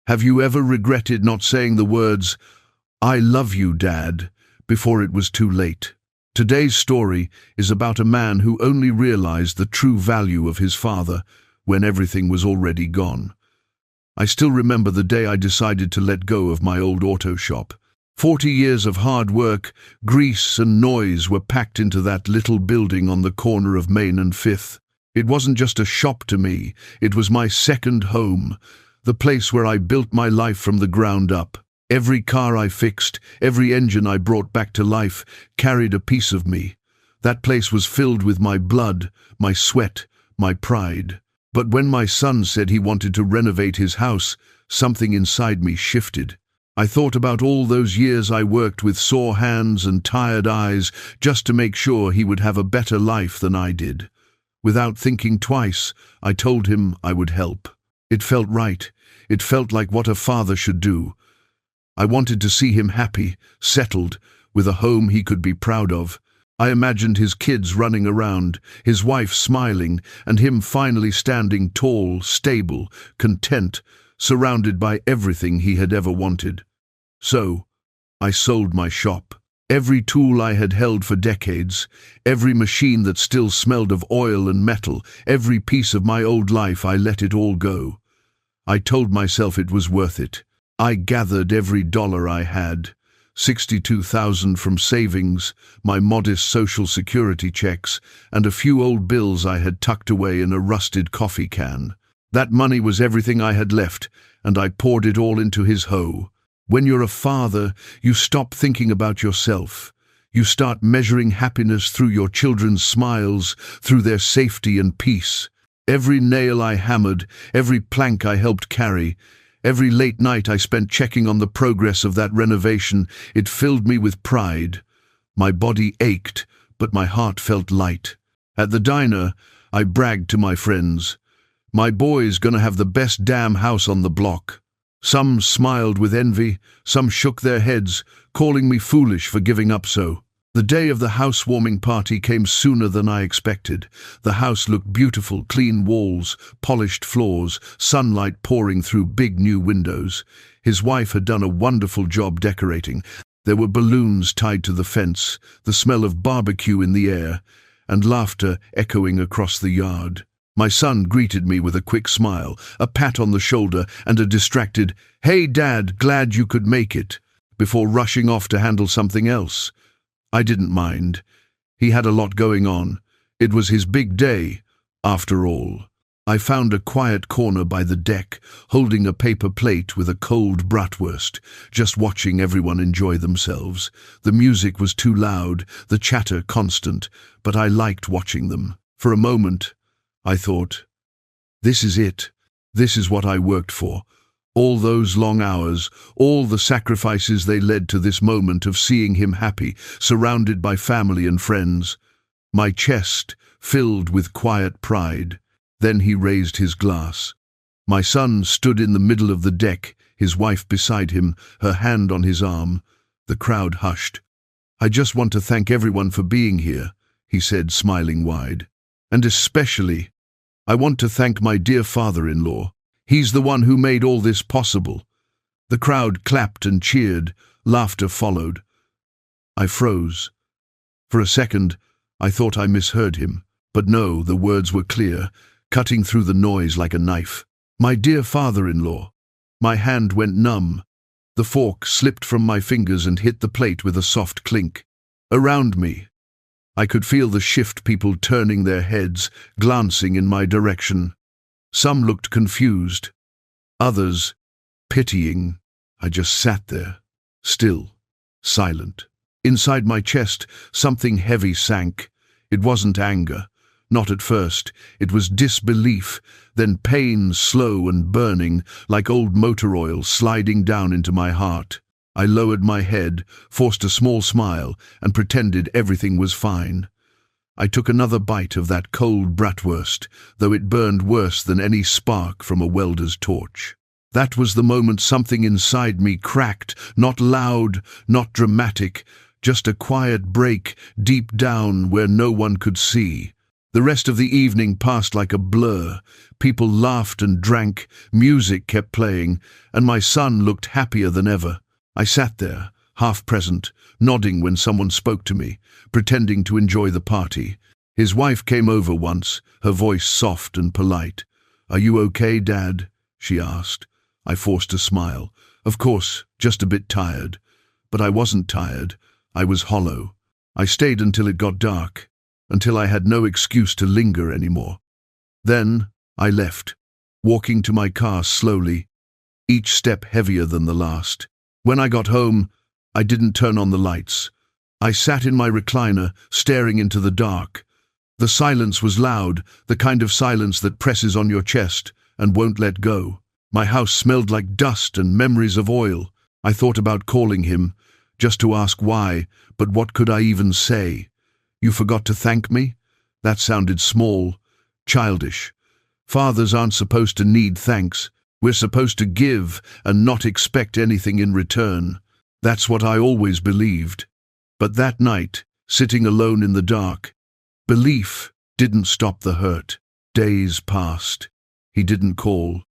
Have you ever regretted not saying the words, "I love you, Dad," before it was too late? Today's story is about a man who only realized the true value of his father when everything was already gone. I still remember the day I decided to let go of my old auto shop. 40 years of hard work, grease and noise were packed into that little building on the corner of Main and Fifth. It wasn't just a shop to me, it was my second home, the place where I built my life from the ground up. Every car I fixed, every engine I brought back to life, carried a piece of me. That place was filled with my blood, my sweat, my pride. But when my son said he wanted to renovate his house, something inside me shifted. I thought about all those years I worked with sore hands and tired eyes just to make sure he would have a better life than I did. Without thinking twice, I told him I would help. It felt right. It felt like what a father should do. I wanted to see him happy, settled, with a home he could be proud of. I imagined his kids running around, his wife smiling, and him finally standing tall, stable, content, surrounded by everything he had ever wanted. So, I sold my shop. Every tool I had held for decades, every machine that still smelled of oil and metal, every piece of my old life, I let it all go. I told myself it was worth it. I gathered every dollar I had, $62,000 from savings, my modest Social Security checks, and a few old bills I had tucked away in a rusted coffee can. That money was everything I had left, and I poured it all into his hoe. When you're a father, you stop thinking about yourself. You start measuring happiness through your children's smiles, through their safety and peace. Every nail I hammered, every plank I helped carry, every late night I spent checking on the progress of that renovation, it filled me with pride. My body ached, but my heart felt light. At the diner, I bragged to my friends, "My boy's gonna have the best damn house on the block." Some smiled with envy, some shook their heads, calling me foolish for giving up so. The day of the housewarming party came sooner than I expected. The house looked beautiful, clean walls, polished floors, sunlight pouring through big new windows. His wife had done a wonderful job decorating. There were balloons tied to the fence, the smell of barbecue in the air, and laughter echoing across the yard. My son greeted me with a quick smile, a pat on the shoulder, and a distracted, "Hey, Dad, glad you could make it," before rushing off to handle something else. I didn't mind. He had a lot going on. It was his big day, after all. I found a quiet corner by the deck, holding a paper plate with a cold bratwurst, just watching everyone enjoy themselves. The music was too loud, the chatter constant, but I liked watching them. For a moment, I thought, this is it. This is what I worked for. All those long hours, all the sacrifices they led to this moment of seeing him happy, surrounded by family and friends. My chest filled with quiet pride. Then he raised his glass. My son stood in the middle of the deck, his wife beside him, her hand on his arm. The crowd hushed. "I just want to thank everyone for being here," he said, smiling wide. "And especially, I want to thank my dear father-in-law. He's the one who made all this possible." The crowd clapped and cheered. Laughter followed. I froze. For a second, I thought I misheard him. But no, the words were clear, cutting through the noise like a knife. "My dear father-in-law." My hand went numb. The fork slipped from my fingers and hit the plate with a soft clink. Around me, I could feel the shift, people turning their heads, glancing in my direction. Some looked confused, others pitying. I just sat there, still, silent. Inside my chest, something heavy sank. It wasn't anger. Not at first. It was disbelief, then pain, slow and burning, like old motor oil sliding down into my heart. I lowered my head, forced a small smile, and pretended everything was fine. I took another bite of that cold bratwurst, though it burned worse than any spark from a welder's torch. That was the moment something inside me cracked, not loud, not dramatic, just a quiet break deep down where no one could see. The rest of the evening passed like a blur. People laughed and drank, music kept playing, and my son looked happier than ever. I sat there, half present, nodding when someone spoke to me, pretending to enjoy the party. His wife came over once, her voice soft and polite. "Are you okay, Dad?" she asked. I forced a smile. Of course, just a bit tired. But I wasn't tired. I was hollow. I stayed until it got dark, until I had no excuse to linger anymore. Then I left, walking to my car slowly, each step heavier than the last. When I got home, I didn't turn on the lights. I sat in my recliner, staring into the dark. The silence was loud, the kind of silence that presses on your chest and won't let go. My house smelled like dust and memories of oil. I thought about calling him, just to ask why, but what could I even say? "You forgot to thank me?" That sounded small, childish. Fathers aren't supposed to need thanks. We're supposed to give and not expect anything in return. That's what I always believed. But that night, sitting alone in the dark, belief didn't stop the hurt. Days passed. He didn't call.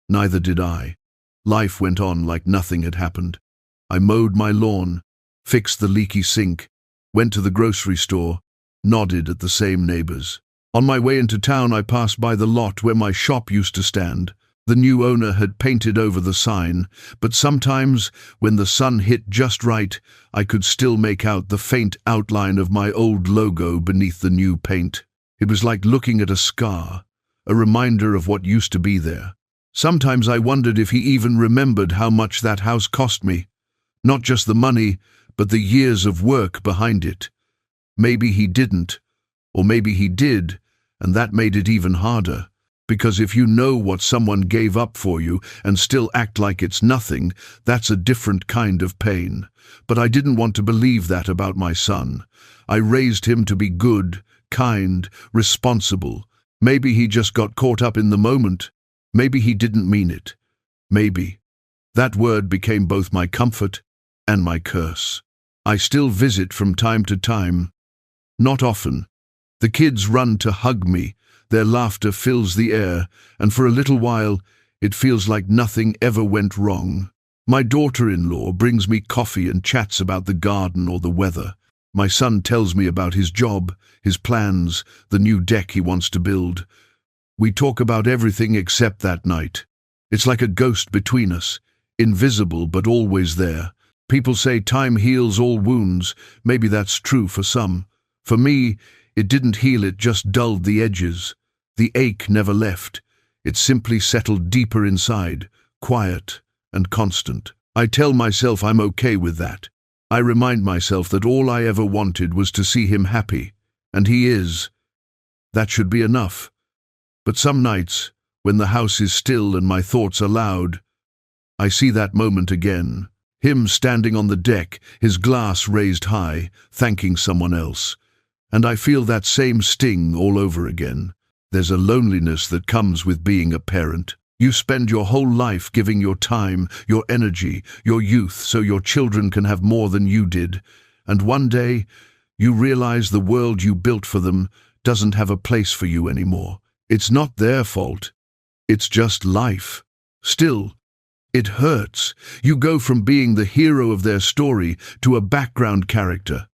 Neither did I. Life went on like nothing had happened. I mowed my lawn, fixed the leaky sink, went to the grocery store, nodded at the same neighbors. On my way into town, I passed by the lot where my shop used to stand. The new owner had painted over the sign, but sometimes, when the sun hit just right, I could still make out the faint outline of my old logo beneath the new paint. It was like looking at a scar, a reminder of what used to be there. Sometimes I wondered if he even remembered how much that house cost me. Not just the money, but the years of work behind it. Maybe he didn't, or maybe he did, and that made it even harder. Because if you know what someone gave up for you and still act like it's nothing, that's a different kind of pain. But I didn't want to believe that about my son. I raised him to be good, kind, responsible. Maybe he just got caught up in the moment. Maybe he didn't mean it. Maybe. That word became both my comfort and my curse. I still visit from time to time. Not often. The kids run to hug me. Their laughter fills the air, and for a little while, it feels like nothing ever went wrong. My daughter-in-law brings me coffee and chats about the garden or the weather. My son tells me about his job, his plans, the new deck he wants to build. We talk about everything except that night. It's like a ghost between us, invisible but always there. People say time heals all wounds. Maybe that's true for some. For me, it didn't heal, it just dulled the edges. The ache never left. It simply settled deeper inside, quiet and constant. I tell myself I'm okay with that. I remind myself that all I ever wanted was to see him happy, and he is. That should be enough. But some nights, when the house is still and my thoughts are loud, I see that moment again. Him standing on the deck, his glass raised high, thanking someone else. And I feel that same sting all over again. There's a loneliness that comes with being a parent. You spend your whole life giving your time, your energy, your youth so your children can have more than you did. And one day, you realize the world you built for them doesn't have a place for you anymore. It's not their fault. It's just life. Still, it hurts. You go from being the hero of their story to a background character.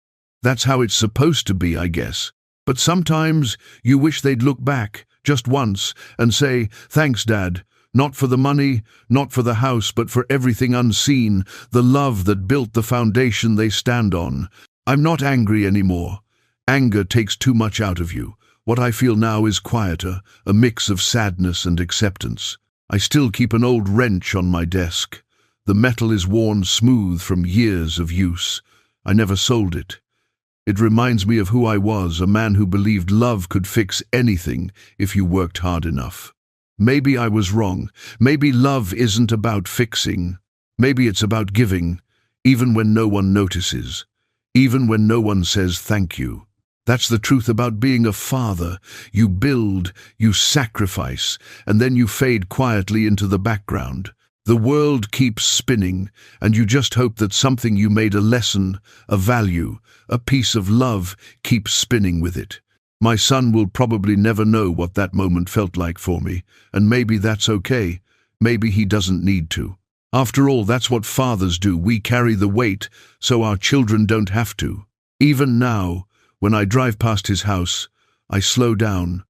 That's how it's supposed to be, I guess. But sometimes you wish they'd look back, just once, and say, "Thanks, Dad. Not for the money, not for the house, but for everything unseen, the love that built the foundation they stand on." I'm not angry anymore. Anger takes too much out of you. What I feel now is quieter, a mix of sadness and acceptance. I still keep an old wrench on my desk. The metal is worn smooth from years of use. I never sold it. It reminds me of who I was, a man who believed love could fix anything if you worked hard enough. Maybe I was wrong. Maybe love isn't about fixing. Maybe it's about giving, even when no one notices, even when no one says thank you. That's the truth about being a father. You build, you sacrifice, and then you fade quietly into the background. The world keeps spinning, and you just hope that something you made a lesson, a value, a piece of love keeps spinning with it. My son will probably never know what that moment felt like for me, and maybe that's okay. Maybe he doesn't need to. After all, that's what fathers do. We carry the weight so our children don't have to. Even now, when I drive past his house, I slow down.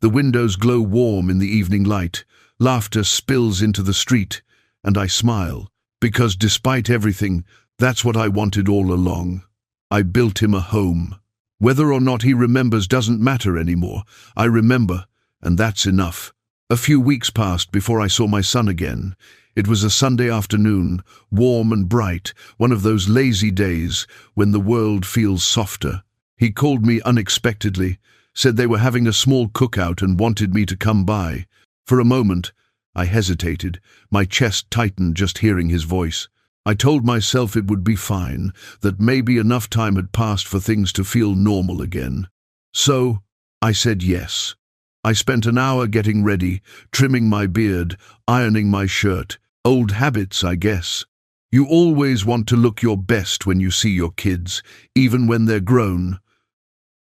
The windows glow warm in the evening light. Laughter spills into the street, and I smile, because despite everything, that's what I wanted all along. I built him a home. Whether or not he remembers doesn't matter anymore. I remember, and that's enough. A few weeks passed before I saw my son again. It was a Sunday afternoon, warm and bright, one of those lazy days when the world feels softer. He called me unexpectedly, said they were having a small cookout and wanted me to come by. For a moment, I hesitated. My chest tightened just hearing his voice. I told myself it would be fine, that maybe enough time had passed for things to feel normal again. So, I said yes. I spent an hour getting ready, trimming my beard, ironing my shirt. Old habits, I guess. You always want to look your best when you see your kids, even when they're grown.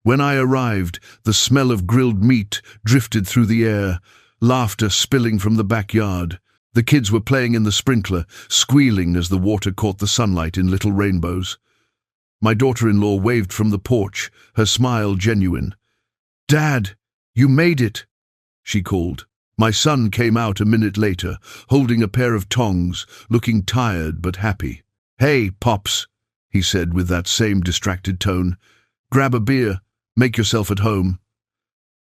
When I arrived, the smell of grilled meat drifted through the air, laughter spilling from the backyard. The kids were playing in the sprinkler, squealing as the water caught the sunlight in little rainbows. My daughter-in-law waved from the porch, her smile genuine. "Dad, you made it," she called. My son came out a minute later, holding a pair of tongs, looking tired but happy. "Hey, Pops," he said with that same distracted tone. "Grab a beer, make yourself at home."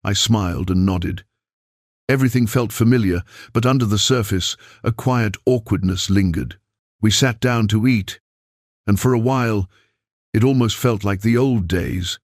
I smiled and nodded. Everything felt familiar, but under the surface, a quiet awkwardness lingered. We sat down to eat, and for a while, it almost felt like the old days.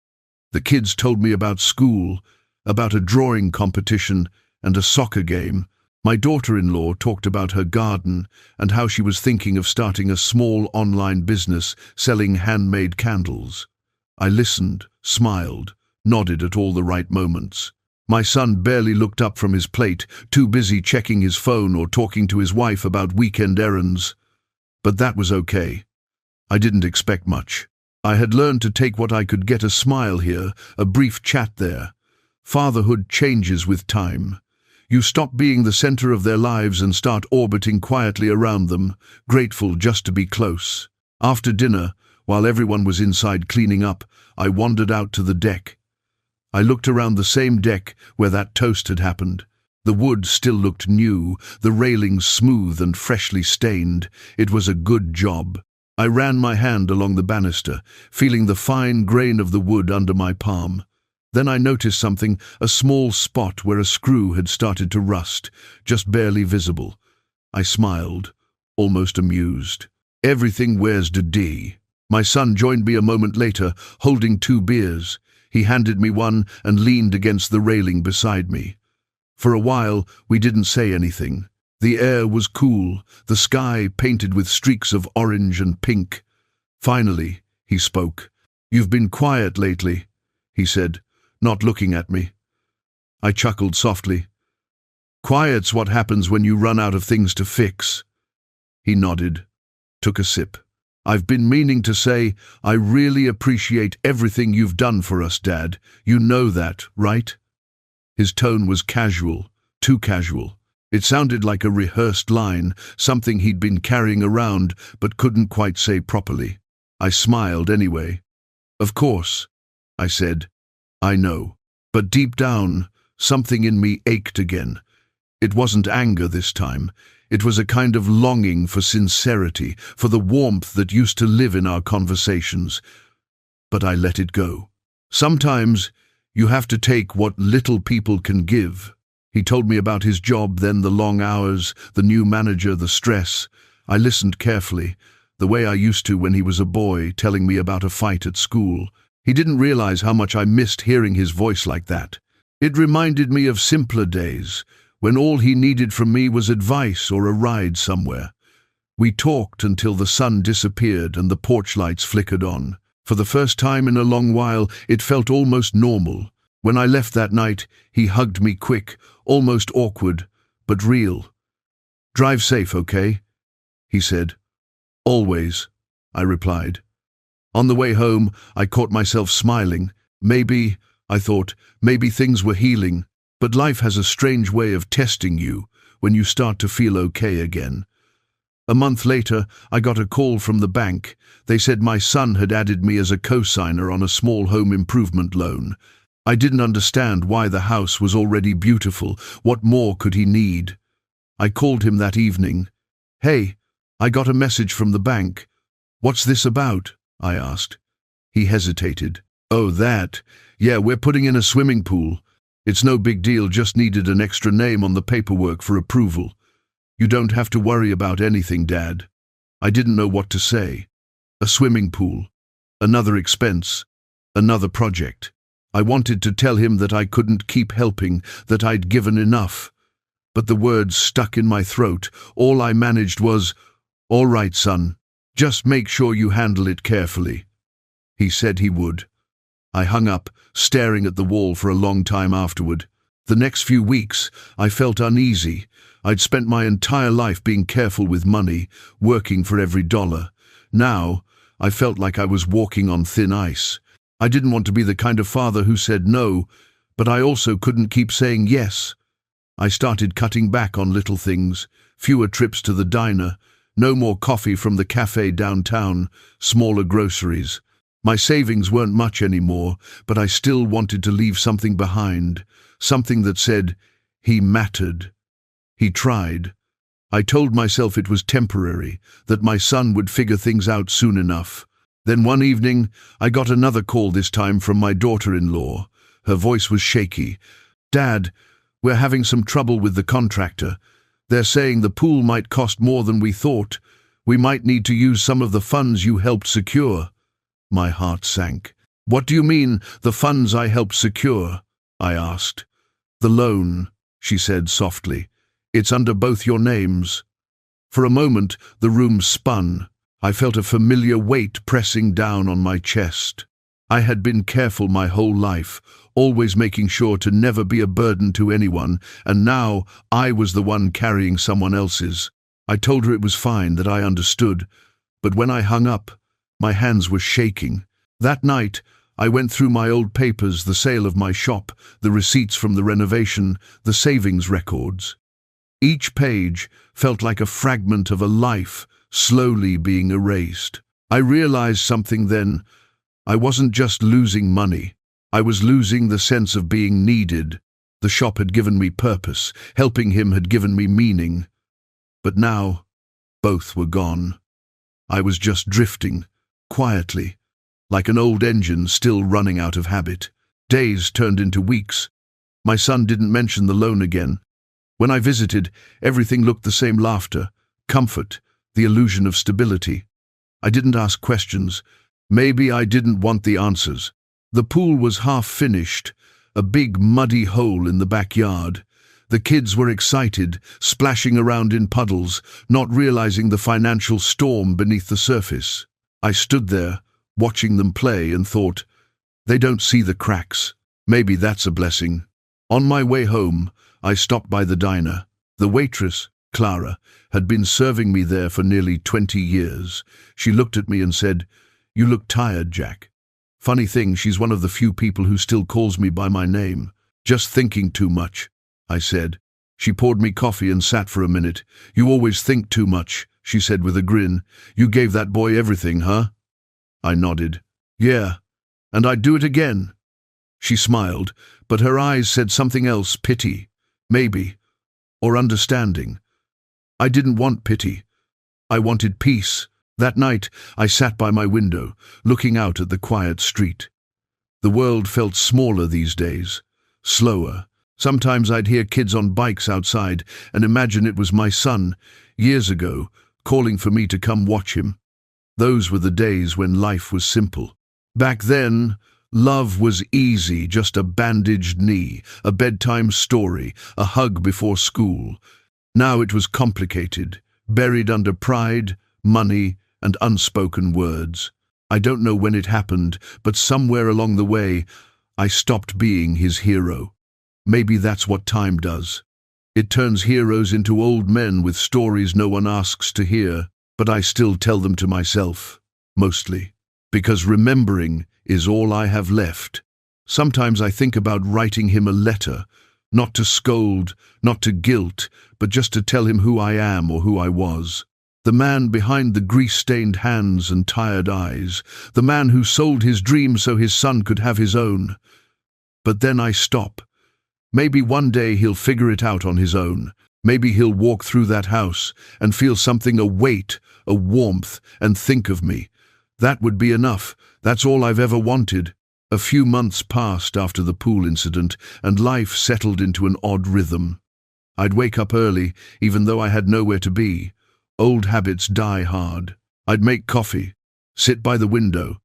The kids told me about school, about a drawing competition and a soccer game. My daughter-in-law talked about her garden and how she was thinking of starting a small online business selling handmade candles. I listened, smiled, nodded at all the right moments. My son barely looked up from his plate, too busy checking his phone or talking to his wife about weekend errands. But that was okay. I didn't expect much. I had learned to take what I could get, a smile here, a brief chat there. Fatherhood changes with time. You stop being the center of their lives and start orbiting quietly around them, grateful just to be close. After dinner, while everyone was inside cleaning up, I wandered out to the deck. I looked around the same deck where that toast had happened. The wood still looked new, the railings smooth and freshly stained. It was a good job. I ran my hand along the banister, feeling the fine grain of the wood under my palm. Then I noticed something, a small spot where a screw had started to rust, just barely visible. I smiled, almost amused. Everything wears the D. My son joined me a moment later, holding 2 beers. He handed me one and leaned against the railing beside me. For a while, we didn't say anything. The air was cool, the sky painted with streaks of orange and pink. Finally, he spoke. "You've been quiet lately," he said, not looking at me. I chuckled softly. "Quiet's what happens when you run out of things to fix." He nodded, took a sip. "I've been meaning to say, I really appreciate everything you've done for us, Dad. You know that, right?" His tone was casual, too casual. It sounded like a rehearsed line, something he'd been carrying around but couldn't quite say properly. I smiled anyway. "Of course," I said. "I know." But deep down, something in me ached again. It wasn't anger this time. It was a kind of longing for sincerity, for the warmth that used to live in our conversations. But I let it go. Sometimes you have to take what little people can give. He told me about his job, then the long hours, the new manager, the stress. I listened carefully, the way I used to when he was a boy, telling me about a fight at school. He didn't realize how much I missed hearing his voice like that. It reminded me of simpler days, when all he needed from me was advice or a ride somewhere. We talked until the sun disappeared and the porch lights flickered on. For the first time in a long while, it felt almost normal. When I left that night, he hugged me quick, almost awkward, but real. "Drive safe, okay?" he said. "Always," I replied. On the way home, I caught myself smiling. Maybe I thought maybe things were healing, but life has a strange way of testing you when you start to feel okay again. A month later, I got a call from the bank. They said my son had added me as a co-signer on a small home improvement loan. I didn't understand why the house was already beautiful. What more could he need? I called him that evening. "Hey, I got a message from the bank. What's this about?" I asked. He hesitated. "Oh, that. Yeah, we're putting in a swimming pool. It's no big deal, just needed an extra name on the paperwork for approval. You don't have to worry about anything, Dad." I didn't know what to say. A swimming pool. Another expense. Another project. I wanted to tell him that I couldn't keep helping, that I'd given enough. But the words stuck in my throat. All I managed was, "All right, son. Just make sure you handle it carefully." He said he would. I hung up, staring at the wall for a long time afterward. The next few weeks, I felt uneasy. I'd spent my entire life being careful with money, working for every dollar. Now, I felt like I was walking on thin ice. I didn't want to be the kind of father who said no, but I also couldn't keep saying yes. I started cutting back on little things, fewer trips to the diner, no more coffee from the cafe downtown, smaller groceries. My savings weren't much anymore, but I still wanted to leave something behind, something that said, he mattered. He tried. I told myself it was temporary, that my son would figure things out soon enough. Then one evening, I got another call, this time from my daughter-in-law. Her voice was shaky. "Dad, we're having some trouble with the contractor. They're saying the pool might cost more than we thought. We might need to use some of the funds you helped secure." My heart sank. "What do you mean, the funds I helped secure?" I asked. "The loan," she said softly. "It's under both your names." For a moment, the room spun. I felt a familiar weight pressing down on my chest. I had been careful my whole life, always making sure to never be a burden to anyone, and now I was the one carrying someone else's. I told her it was fine, that I understood, but when I hung up, my hands were shaking. That night, I went through my old papers, the sale of my shop, the receipts from the renovation, the savings records. Each page felt like a fragment of a life slowly being erased. I realized something then. I wasn't just losing money. I was losing the sense of being needed. The shop had given me purpose. Helping him had given me meaning. But now, both were gone. I was just drifting, quietly, like an old engine still running out of habit. Days turned into weeks. My son didn't mention the loan again. When I visited, everything looked the same: laughter, comfort, the illusion of stability. I didn't ask questions. Maybe I didn't want the answers. The pool was half finished, a big muddy hole in the backyard. The kids were excited, splashing around in puddles, not realizing the financial storm beneath the surface. I stood there, watching them play, and thought, they don't see the cracks. Maybe that's a blessing. On my way home, I stopped by the diner. The waitress, Clara, had been serving me there for nearly 20 years. She looked at me and said, "You look tired, Jack." Funny thing, she's one of the few people who still calls me by my name. "Just thinking too much," I said. She poured me coffee and sat for a minute. "You always think too much," she said with a grin. "You gave that boy everything, huh?" I nodded. "Yeah, and I'd do it again." She smiled, but her eyes said something else: pity, maybe, or understanding. I didn't want pity. I wanted peace. That night, I sat by my window, looking out at the quiet street. The world felt smaller these days, slower. Sometimes I'd hear kids on bikes outside and imagine it was my son, years ago, calling for me to come watch him. Those were the days when life was simple. Back then, love was easy, just a bandaged knee, a bedtime story, a hug before school. Now it was complicated, buried under pride, money, and unspoken words. I don't know when it happened, but somewhere along the way, I stopped being his hero. Maybe that's what time does. It turns heroes into old men with stories no one asks to hear, but I still tell them to myself, mostly, because remembering is all I have left. Sometimes I think about writing him a letter, not to scold, not to guilt, but just to tell him who I am or who I was. The man behind the grease-stained hands and tired eyes, the man who sold his dream so his son could have his own. But then I stop. Maybe one day he'll figure it out on his own. Maybe he'll walk through that house and feel something, a weight, a warmth, and think of me. That would be enough. That's all I've ever wanted. A few months passed after the pool incident, and life settled into an odd rhythm. I'd wake up early, even though I had nowhere to be. Old habits die hard. I'd make coffee, sit by the window,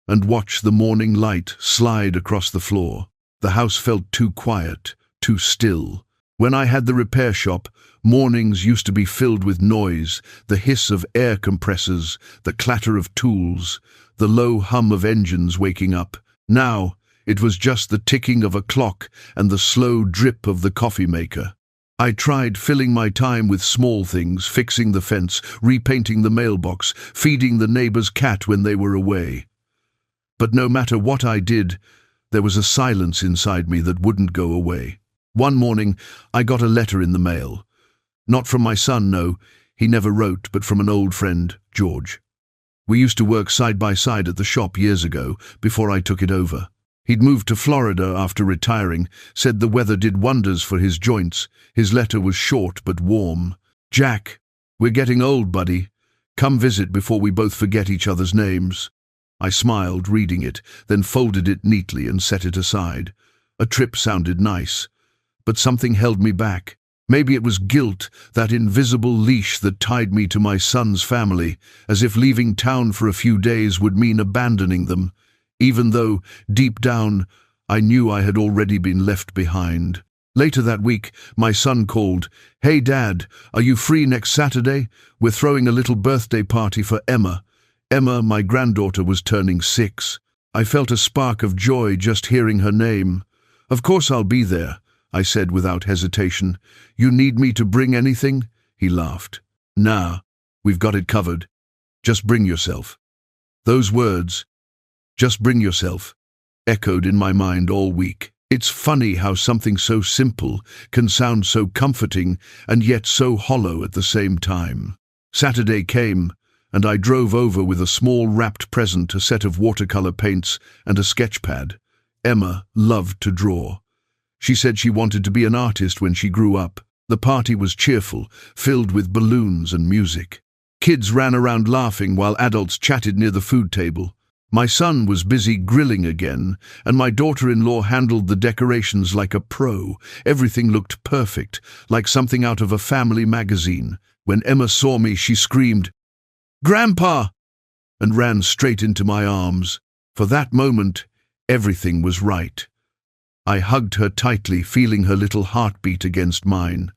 and watch the morning light slide across the floor. The house felt too quiet, too still. When I had the repair shop, mornings used to be filled with noise, the hiss of air compressors, the clatter of tools, the low hum of engines waking up. Now, it was just the ticking of a clock and the slow drip of the coffee maker. I tried filling my time with small things, fixing the fence, repainting the mailbox, feeding the neighbor's cat when they were away. But no matter what I did, there was a silence inside me that wouldn't go away. One morning, I got a letter in the mail. Not from my son, no, he never wrote, but from an old friend, George. We used to work side by side at the shop years ago, before I took it over. He'd moved to Florida after retiring, said the weather did wonders for his joints. His letter was short but warm. "Jack, we're getting old, buddy. Come visit before we both forget each other's names." I smiled, reading it, then folded it neatly and set it aside. A trip sounded nice, but something held me back. Maybe it was guilt, that invisible leash that tied me to my son's family, as if leaving town for a few days would mean abandoning them, even though, deep down, I knew I had already been left behind. Later that week, my son called. "Hey, Dad, are you free next Saturday? We're throwing a little birthday party for Emma." Emma, my granddaughter, was turning 6. I felt a spark of joy just hearing her name. "Of course I'll be there," I said without hesitation. "You need me to bring anything?" He laughed. "Nah, we've got it covered. Just bring yourself." Those words, "just bring yourself," echoed in my mind all week. It's funny how something so simple can sound so comforting and yet so hollow at the same time. Saturday came, and I drove over with a small wrapped present, a set of watercolor paints and a sketch pad. Emma loved to draw. She said she wanted to be an artist when she grew up. The party was cheerful, filled with balloons and music. Kids ran around laughing while adults chatted near the food table. My son was busy grilling again, and my daughter-in-law handled the decorations like a pro. Everything looked perfect, like something out of a family magazine. When Emma saw me, she screamed, "Grandpa!" and ran straight into my arms. For that moment, everything was right. I hugged her tightly, feeling her little heartbeat against mine.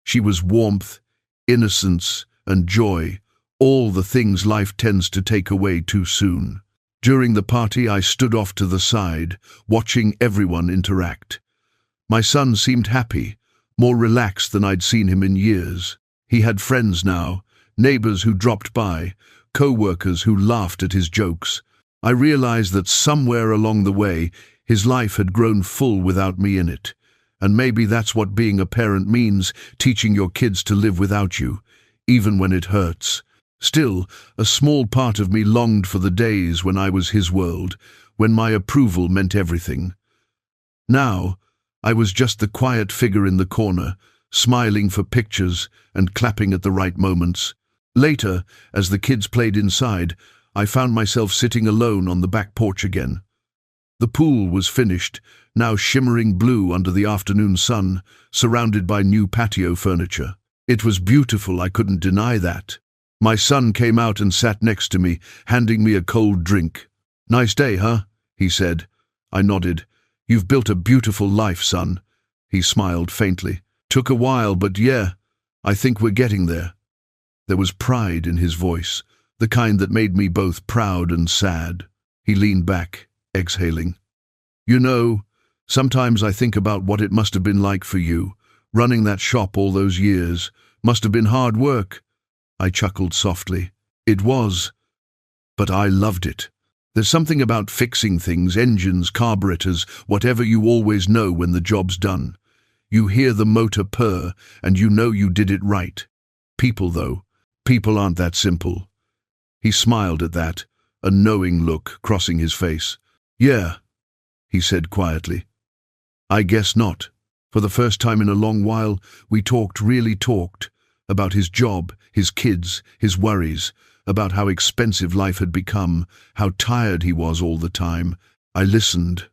She was warmth, innocence, and joy, all the things life tends to take away too soon. During the party, I stood off to the side, watching everyone interact. My son seemed happy, more relaxed than I'd seen him in years. He had friends now, neighbors who dropped by, co-workers who laughed at his jokes. I realized that somewhere along the way, his life had grown full without me in it. And maybe that's what being a parent means, teaching your kids to live without you, even when it hurts. Still, a small part of me longed for the days when I was his world, when my approval meant everything. Now, I was just the quiet figure in the corner, smiling for pictures and clapping at the right moments. Later, as the kids played inside, I found myself sitting alone on the back porch again. The pool was finished, now shimmering blue under the afternoon sun, surrounded by new patio furniture. It was beautiful, I couldn't deny that. My son came out and sat next to me, handing me a cold drink. "Nice day, huh?" he said. I nodded. "You've built a beautiful life, son." He smiled faintly. "Took a while, but yeah, I think we're getting there." There was pride in his voice, the kind that made me both proud and sad. He leaned back, exhaling. "You know, sometimes I think about what it must have been like for you. Running that shop all those years must have been hard work." I chuckled softly. "It was, but I loved it." There's something about fixing things, engines, carburetors, whatever, you always know when the job's done. You hear the motor purr, and you know you did it right. People, though, people aren't that simple. He smiled at that, a knowing look crossing his face. Yeah, he said quietly. I guess not. For the first time in a long while, we really talked, about his job, his kids, his worries, about how expensive life had become, how tired he was all the time. I listened,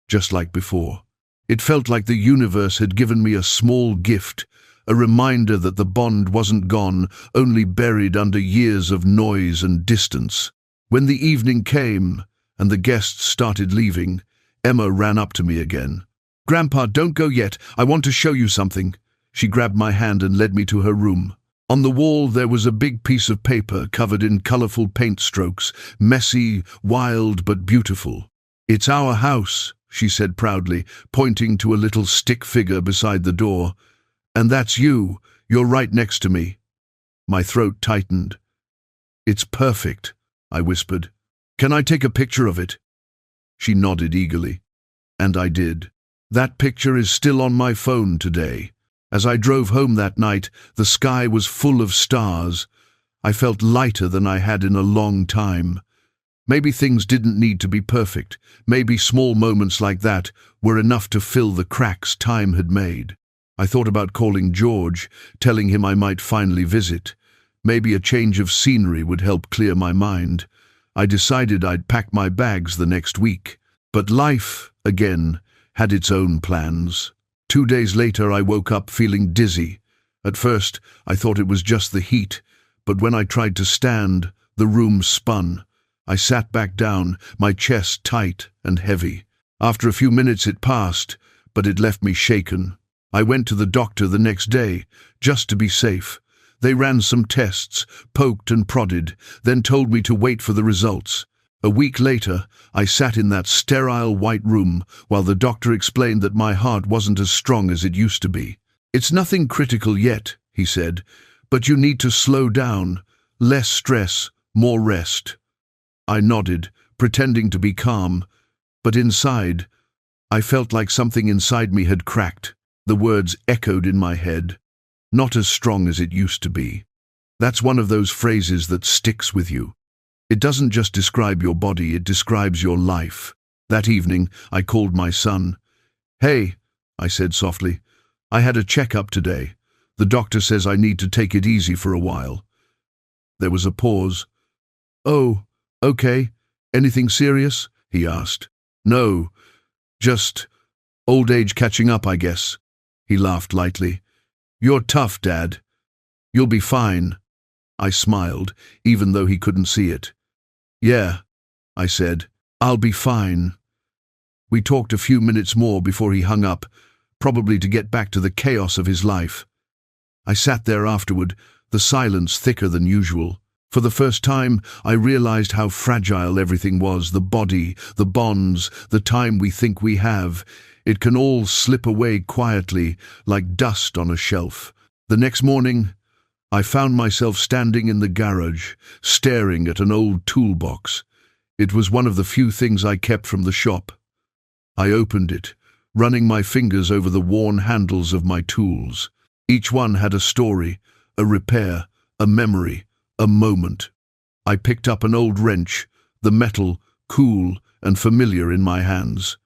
just like before. It felt like the universe had given me a small gift, a reminder that the bond wasn't gone, only buried under years of noise and distance. When the evening came, and the guests started leaving, Emma ran up to me again. "Grandpa, don't go yet. I want to show you something." She grabbed my hand and led me to her room. On the wall there was a big piece of paper covered in colorful paint strokes, messy, wild, but beautiful. "It's our house," she said proudly, pointing to a little stick figure beside the door. "And that's you. You're right next to me." My throat tightened. "It's perfect," I whispered. "Can I take a picture of it?" She nodded eagerly. And I did. That picture is still on my phone today. As I drove home that night, the sky was full of stars. I felt lighter than I had in a long time. Maybe things didn't need to be perfect. Maybe small moments like that were enough to fill the cracks time had made. I thought about calling George, telling him I might finally visit. Maybe a change of scenery would help clear my mind. I decided I'd pack my bags the next week. But life, again, had its own plans. 2 days later, I woke up feeling dizzy. At first, I thought it was just the heat, but when I tried to stand, the room spun. I sat back down, my chest tight and heavy. After a few minutes it passed, but it left me shaken. I went to the doctor the next day, just to be safe. They ran some tests, poked and prodded, then told me to wait for the results. A week later, I sat in that sterile white room while the doctor explained that my heart wasn't as strong as it used to be. "It's nothing critical yet," he said, "but you need to slow down. Less stress, more rest." I nodded, pretending to be calm, but inside, I felt like something inside me had cracked. The words echoed in my head. "Not as strong as it used to be." That's one of those phrases that sticks with you. It doesn't just describe your body, it describes your life. That evening, I called my son. "Hey," I said softly, "I had a checkup today. The doctor says I need to take it easy for a while." There was a pause. "Oh, okay. Anything serious?" he asked. "No, just old age catching up, I guess." He laughed lightly. "You're tough, Dad. You'll be fine." I smiled, even though he couldn't see it. "Yeah," I said, "I'll be fine." We talked a few minutes more before he hung up, probably to get back to the chaos of his life. I sat there afterward, the silence thicker than usual. For the first time, I realized how fragile everything was, the body, the bonds, the time we think we have. It can all slip away quietly, like dust on a shelf. The next morning, I found myself standing in the garage, staring at an old toolbox. It was one of the few things I kept from the shop. I opened it, running my fingers over the worn handles of my tools. Each one had a story, a repair, a memory, a moment. I picked up an old wrench, the metal, cool and familiar in my hands.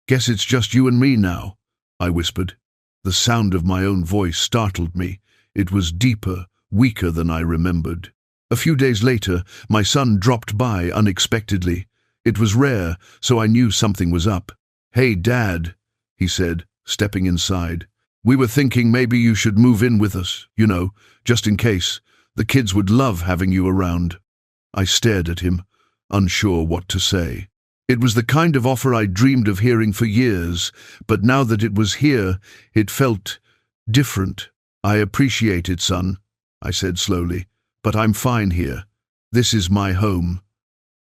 "Guess it's just you and me now," I whispered. The sound of my own voice startled me. It was deeper, weaker than I remembered. A few days later, my son dropped by unexpectedly. It was rare, so I knew something was up. "Hey, Dad," he said, stepping inside. "We were thinking maybe you should move in with us, just in case. The kids would love having you around." I stared at him, unsure what to say. It was the kind of offer I dreamed of hearing for years, but now that it was here, it felt different. "I appreciate it, son," I said slowly, "but I'm fine here. This is my home."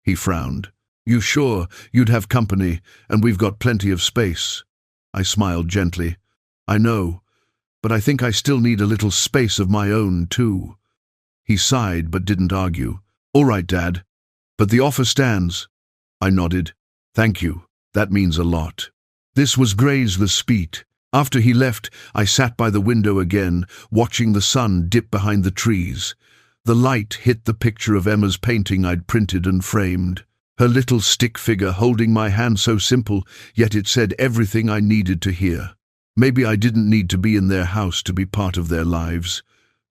He frowned. "You sure you'd have company, and we've got plenty of space?" I smiled gently. "I know, but I think I still need a little space of my own, too." He sighed but didn't argue. "All right, Dad, but the offer stands." I nodded. Thank you. That means a lot. This was Gray's the Speet. After he left, I sat by the window again, watching the sun dip behind the trees. The light hit the picture of Emma's painting I'd printed and framed. Her little stick figure holding my hand, so simple, yet it said everything I needed to hear. Maybe I didn't need to be in their house to be part of their lives.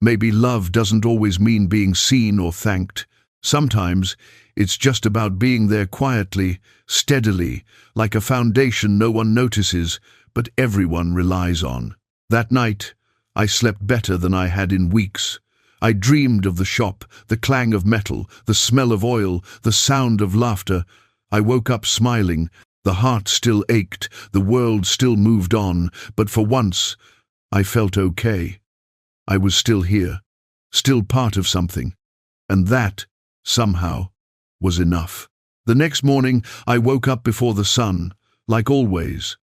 Maybe love doesn't always mean being seen or thanked. Sometimes it's just about being there quietly, steadily, like a foundation no one notices, but everyone relies on. That night, I slept better than I had in weeks. I dreamed of the shop, the clang of metal, the smell of oil, the sound of laughter. I woke up smiling. The heart still ached, the world still moved on, but for once, I felt okay. I was still here, still part of something. And that, somehow, was enough. The next morning, I woke up before the sun, like always.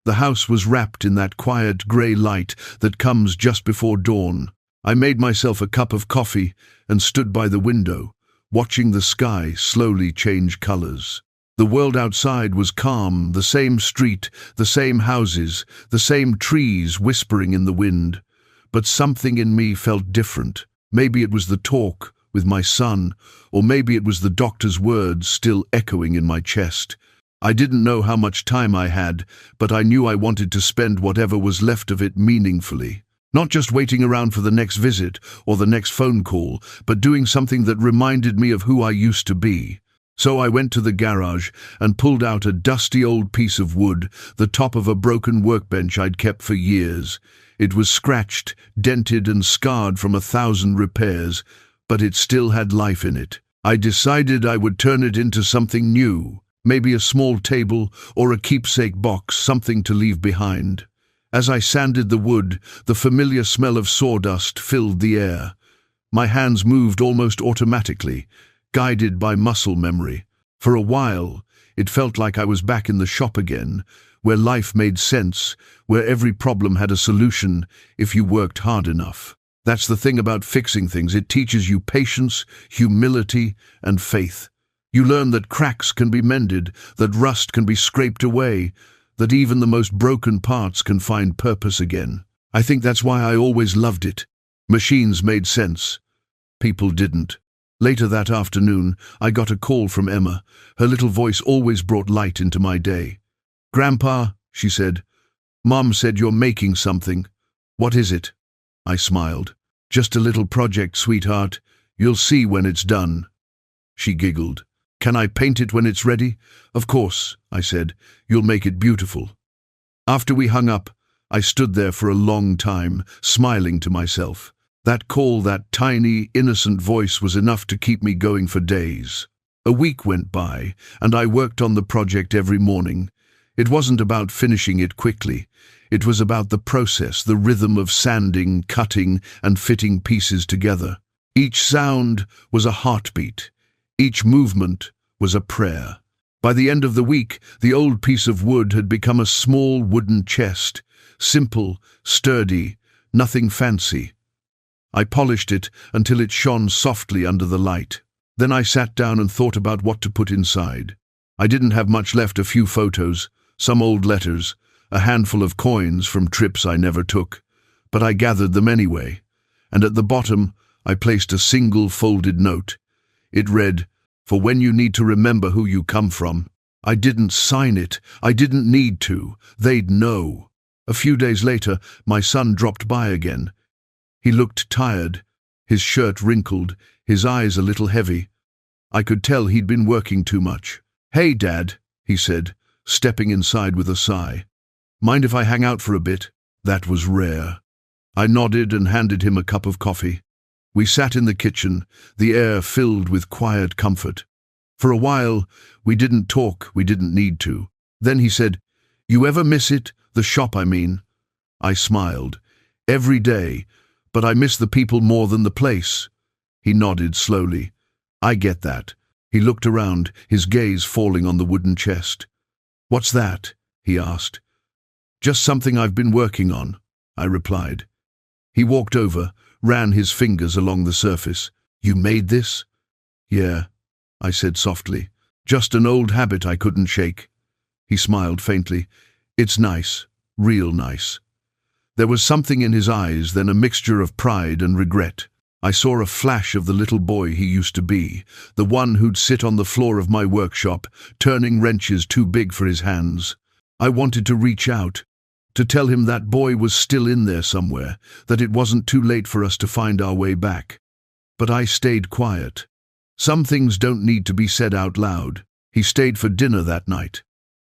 The house was wrapped in that quiet grey light that comes just before dawn. I made myself a cup of coffee and stood by the window, watching the sky slowly change colours. The world outside was calm, the same street, the same houses, the same trees whispering in the wind. But something in me felt different. Maybe it was the talk with my son, or maybe it was the doctor's words still echoing in my chest. I didn't know how much time I had, but I knew I wanted to spend whatever was left of it meaningfully. Not just waiting around for the next visit or the next phone call, but doing something that reminded me of who I used to be. So I went to the garage and pulled out a dusty old piece of wood, the top of a broken workbench I'd kept for years. It was scratched, dented and scarred from 1,000 repairs, but it still had life in it. I decided I would turn it into something new, maybe a small table or a keepsake box, something to leave behind. As I sanded the wood, the familiar smell of sawdust filled the air. My hands moved almost automatically, guided by muscle memory. For a while, it felt like I was back in the shop again, where life made sense, where every problem had a solution if you worked hard enough. That's the thing about fixing things. It teaches you patience, humility, and faith. You learn that cracks can be mended, that rust can be scraped away, that even the most broken parts can find purpose again. I think that's why I always loved it. Machines made sense. People didn't. Later that afternoon, I got a call from Emma. Her little voice always brought light into my day. "Grandpa," she said, "Mom said you're making something. What is it?" I smiled. "Just a little project, sweetheart. You'll see when it's done." She giggled. "Can I paint it when it's ready?" "Of course," I said. "You'll make it beautiful." After we hung up, I stood there for a long time, smiling to myself. That call, that tiny, innocent voice was enough to keep me going for days. A week went by, and I worked on the project every morning. It wasn't about finishing it quickly. It was about the process, the rhythm of sanding, cutting, and fitting pieces together. Each sound was a heartbeat. Each movement was a prayer. By the end of the week, the old piece of wood had become a small wooden chest, simple, sturdy, nothing fancy. I polished it until it shone softly under the light. Then I sat down and thought about what to put inside. I didn't have much left, a few photos, some old letters, a handful of coins from trips I never took, but I gathered them anyway. And at the bottom, I placed a single folded note. It read, "For when you need to remember who you come from." I didn't sign it. I didn't need to. They'd know. A few days later, my son dropped by again. He looked tired, his shirt wrinkled, his eyes a little heavy. I could tell he'd been working too much. "Hey, Dad," he said, stepping inside with a sigh. "Mind if I hang out for a bit?" That was rare. I nodded and handed him a cup of coffee. We sat in the kitchen, the air filled with quiet comfort. For a while, we didn't talk, we didn't need to. Then he said, "You ever miss it? The shop, I mean." I smiled. "Every day, but I miss the people more than the place." He nodded slowly. "I get that." He looked around, his gaze falling on the wooden chest. "What's that?" he asked. "Just something I've been working on," I replied. He walked over, ran his fingers along the surface. "You made this?" "Yeah," I said softly. Just an old habit I couldn't shake. He smiled faintly. It's nice, real nice. There was something in his eyes, then a mixture of pride and regret. I saw a flash of the little boy he used to be, the one who'd sit on the floor of my workshop, turning wrenches too big for his hands. I wanted to reach out, to tell him that boy was still in there somewhere, that it wasn't too late for us to find our way back. But I stayed quiet. Some things don't need to be said out loud. He stayed for dinner that night.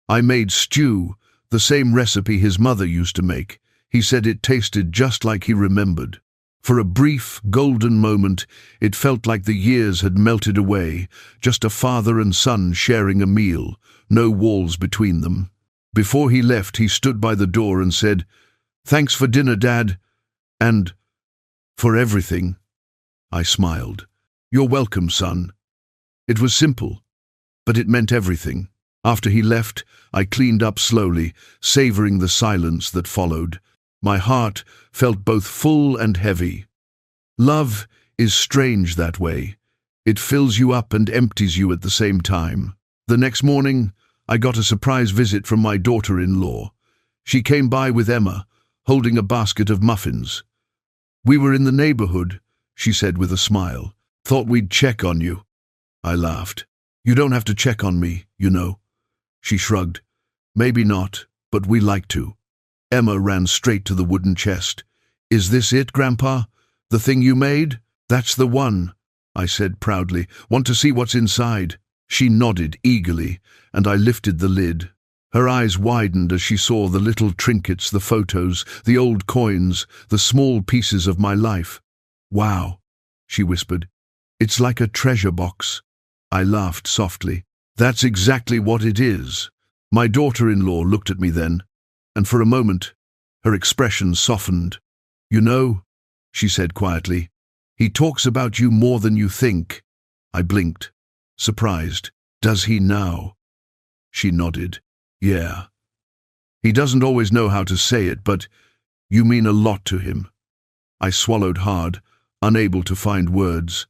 I made stew, the same recipe his mother used to make. He said it tasted just like he remembered. For a brief, golden moment, it felt like the years had melted away, just a father and son sharing a meal, no walls between them. Before he left, he stood by the door and said, "Thanks for dinner, Dad, and for everything." I smiled. "You're welcome, son." It was simple, but it meant everything. After he left, I cleaned up slowly, savoring the silence that followed. My heart felt both full and heavy. Love is strange that way. It fills you up and empties you at the same time. The next morning, I got a surprise visit from my daughter-in-law. She came by with Emma, holding a basket of muffins. "We were in the neighborhood," she said with a smile. "Thought we'd check on you." I laughed. "You don't have to check on me, you know." She shrugged. "Maybe not, but we like to." Emma ran straight to the wooden chest. "Is this it, Grandpa? The thing you made?" "That's the one," I said proudly. "Want to see what's inside?" She nodded eagerly, and I lifted the lid. Her eyes widened as she saw the little trinkets, the photos, the old coins, the small pieces of my life. "Wow," she whispered. "It's like a treasure box." I laughed softly. "That's exactly what it is." My daughter-in-law looked at me then, and for a moment, her expression softened. "You know," she said quietly, "he talks about you more than you think." I blinked, surprised. "Does he now?" She nodded. "Yeah. He doesn't always know how to say it, but you mean a lot to him." I swallowed hard, unable to find words.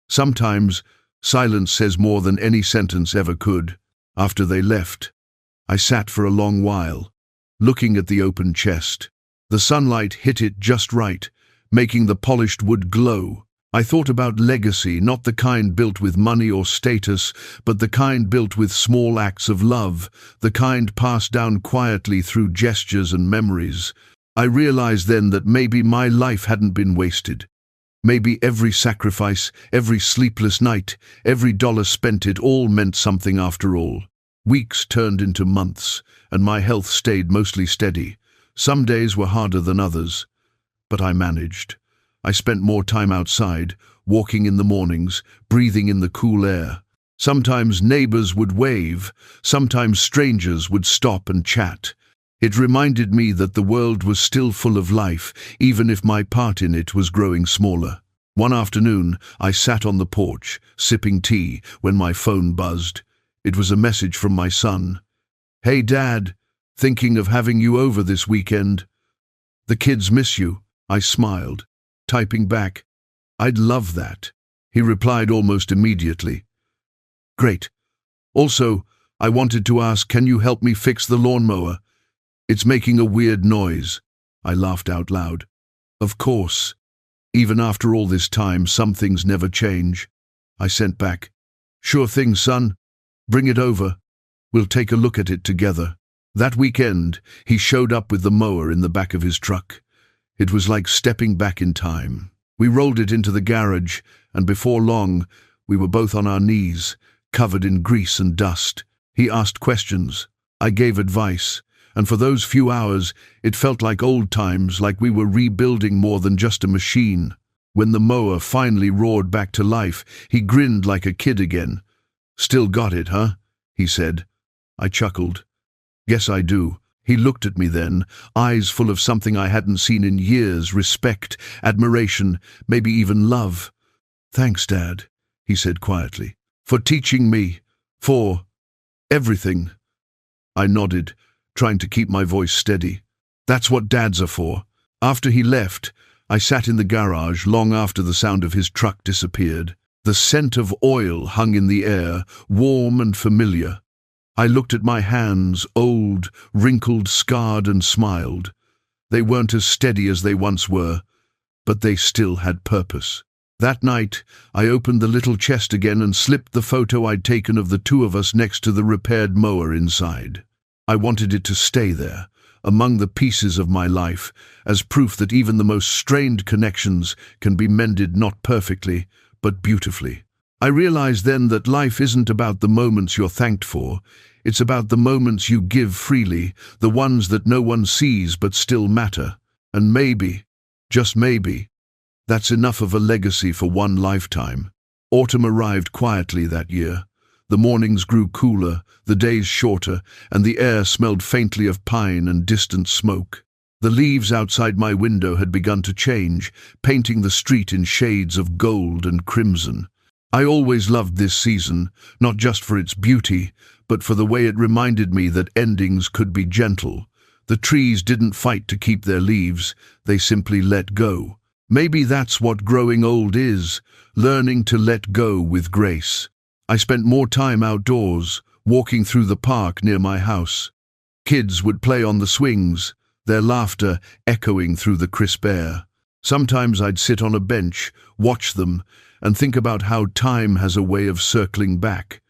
Sometimes silence says more than any sentence ever could. After they left, I sat for a long while, looking at the open chest. The sunlight hit it just right, making the polished wood glow. I thought about legacy, not the kind built with money or status, but the kind built with small acts of love, the kind passed down quietly through gestures and memories. I realized then that maybe my life hadn't been wasted. Maybe every sacrifice, every sleepless night, every dollar spent, it all meant something after all. Weeks turned into months, and my health stayed mostly steady. Some days were harder than others, but I managed. I spent more time outside, walking in the mornings, breathing in the cool air. Sometimes neighbors would wave, sometimes strangers would stop and chat. It reminded me that the world was still full of life, even if my part in it was growing smaller. One afternoon, I sat on the porch, sipping tea, when my phone buzzed. It was a message from my son. "Hey, Dad, thinking of having you over this weekend. The kids miss you." I smiled, typing back, "I'd love that." He replied almost immediately, "Great. Also, I wanted to ask, can you help me fix the lawnmower? It's making a weird noise." I laughed out loud. "Of course. Even after all this time, some things never change." I sent back, "Sure thing, son. Bring it over. We'll take a look at it together." That weekend, he showed up with the mower in the back of his truck. It was like stepping back in time. We rolled it into the garage, and before long, we were both on our knees, covered in grease and dust. He asked questions. I gave advice. And for those few hours, it felt like old times, like we were rebuilding more than just a machine. When the mower finally roared back to life, he grinned like a kid again. "Still got it, huh?" he said. I chuckled. "Yes, I do." He looked at me then, eyes full of something I hadn't seen in years, respect, admiration, maybe even love. "Thanks, Dad," he said quietly, "for teaching me, for everything." I nodded, trying to keep my voice steady. "That's what dads are for." After he left, I sat in the garage long after the sound of his truck disappeared. The scent of oil hung in the air, warm and familiar. I looked at my hands, old, wrinkled, scarred, and smiled. They weren't as steady as they once were, but they still had purpose. That night, I opened the little chest again and slipped the photo I'd taken of the two of us next to the repaired mower inside. I wanted it to stay there, among the pieces of my life, as proof that even the most strained connections can be mended not perfectly, but beautifully. I realized then that life isn't about the moments you're thanked for. It's about the moments you give freely, the ones that no one sees but still matter. And maybe, just maybe, that's enough of a legacy for one lifetime. Autumn arrived quietly that year. The mornings grew cooler, the days shorter, and the air smelled faintly of pine and distant smoke. The leaves outside my window had begun to change, painting the street in shades of gold and crimson. I always loved this season, not just for its beauty, but for the way it reminded me that endings could be gentle. The trees didn't fight to keep their leaves, they simply let go. Maybe that's what growing old is, learning to let go with grace. I spent more time outdoors, walking through the park near my house. Kids would play on the swings, their laughter echoing through the crisp air. Sometimes I'd sit on a bench, watch them, and think about how time has a way of circling back.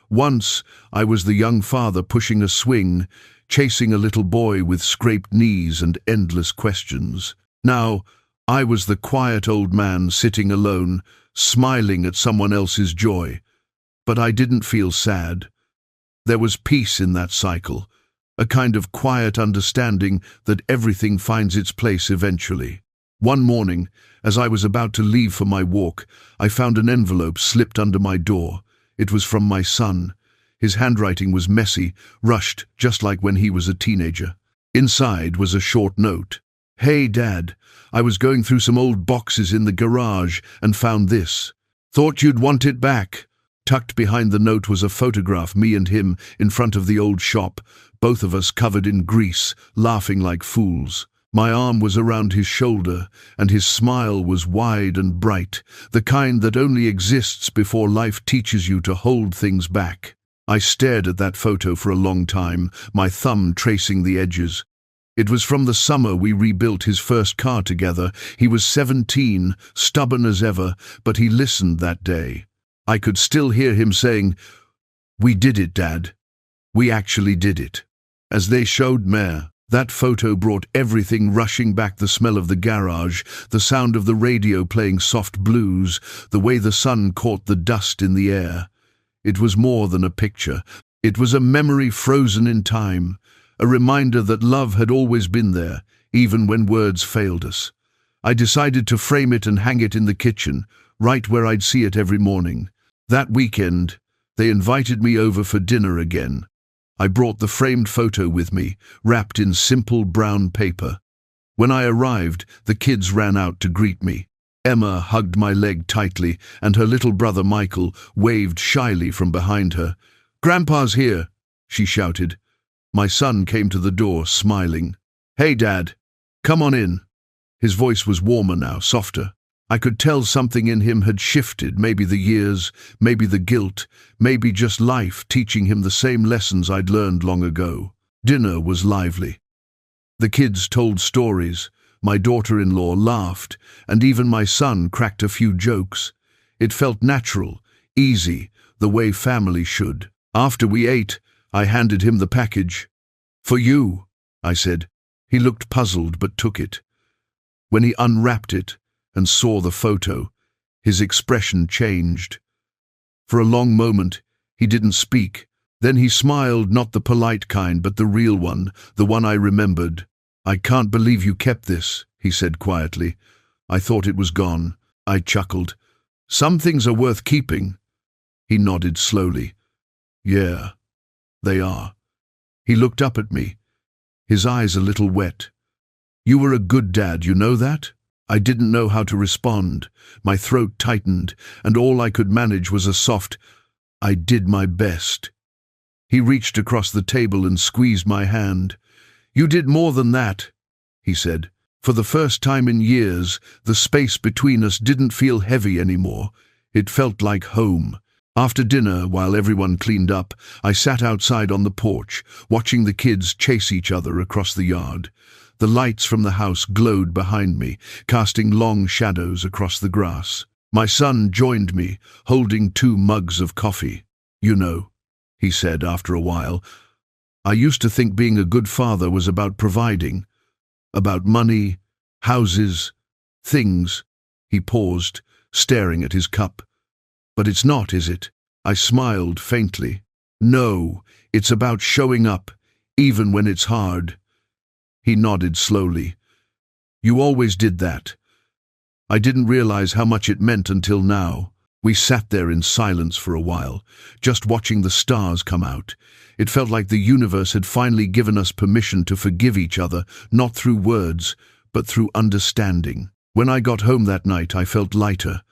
Once, I was the young father pushing a swing, chasing a little boy with scraped knees and endless questions. Now, I was the quiet old man sitting alone, smiling at someone else's joy. But I didn't feel sad. There was peace in that cycle, a kind of quiet understanding that everything finds its place eventually. One morning, as I was about to leave for my walk, I found an envelope slipped under my door. It was from my son. His handwriting was messy, rushed, just like when he was a teenager. Inside was a short note. "Hey, Dad, I was going through some old boxes in the garage and found this. Thought you'd want it back." Tucked behind the note was a photograph, me and him, in front of the old shop, both of us covered in grease, laughing like fools. My arm was around his shoulder, and his smile was wide and bright, the kind that only exists before life teaches you to hold things back. I stared at that photo for a long time, my thumb tracing the edges. It was from the summer we rebuilt his first car together. He was 17, stubborn as ever, but he listened that day. I could still hear him saying, "We did it, Dad. We actually did it." As they showed Mare, that photo brought everything rushing back: the smell of the garage, the sound of the radio playing soft blues, the way the sun caught the dust in the air. It was more than a picture. It was a memory frozen in time, a reminder that love had always been there, even when words failed us. I decided to frame it and hang it in the kitchen, right where I'd see it every morning. That weekend, they invited me over for dinner again. I brought the framed photo with me, wrapped in simple brown paper. When I arrived, the kids ran out to greet me. Emma hugged my leg tightly, and her little brother Michael waved shyly from behind her. "Grandpa's here," she shouted. My son came to the door, smiling. "Hey, Dad, come on in." His voice was warmer now, softer. I could tell something in him had shifted, maybe the years, maybe the guilt, maybe just life teaching him the same lessons I'd learned long ago. Dinner was lively. The kids told stories, my daughter-in-law laughed, and even my son cracked a few jokes. It felt natural, easy, the way family should. After we ate, I handed him the package. "For you," I said. He looked puzzled but took it. When he unwrapped it and saw the photo, his expression changed. For a long moment, he didn't speak. Then he smiled, not the polite kind, but the real one, the one I remembered. "I can't believe you kept this," he said quietly. "I thought it was gone." I chuckled. "Some things are worth keeping." He nodded slowly. "Yeah, they are." He looked up at me, his eyes a little wet. "You were a good dad, you know that?" I didn't know how to respond. My throat tightened, and all I could manage was a soft, "I did my best." He reached across the table and squeezed my hand. "You did more than that," he said. For the first time in years, the space between us didn't feel heavy anymore. It felt like home. After dinner, while everyone cleaned up, I sat outside on the porch, watching the kids chase each other across the yard. The lights from the house glowed behind me, casting long shadows across the grass. My son joined me, holding 2 mugs of coffee. "You know," he said after a while, "I used to think being a good father was about providing, about money, houses, things." He paused, staring at his cup. "But it's not, is it?" I smiled faintly. "No, it's about showing up, even when it's hard." He nodded slowly. "You always did that." I didn't realize how much it meant until now. We sat there in silence for a while, just watching the stars come out. It felt like the universe had finally given us permission to forgive each other, not through words, but through understanding. When I got home that night, I felt lighter.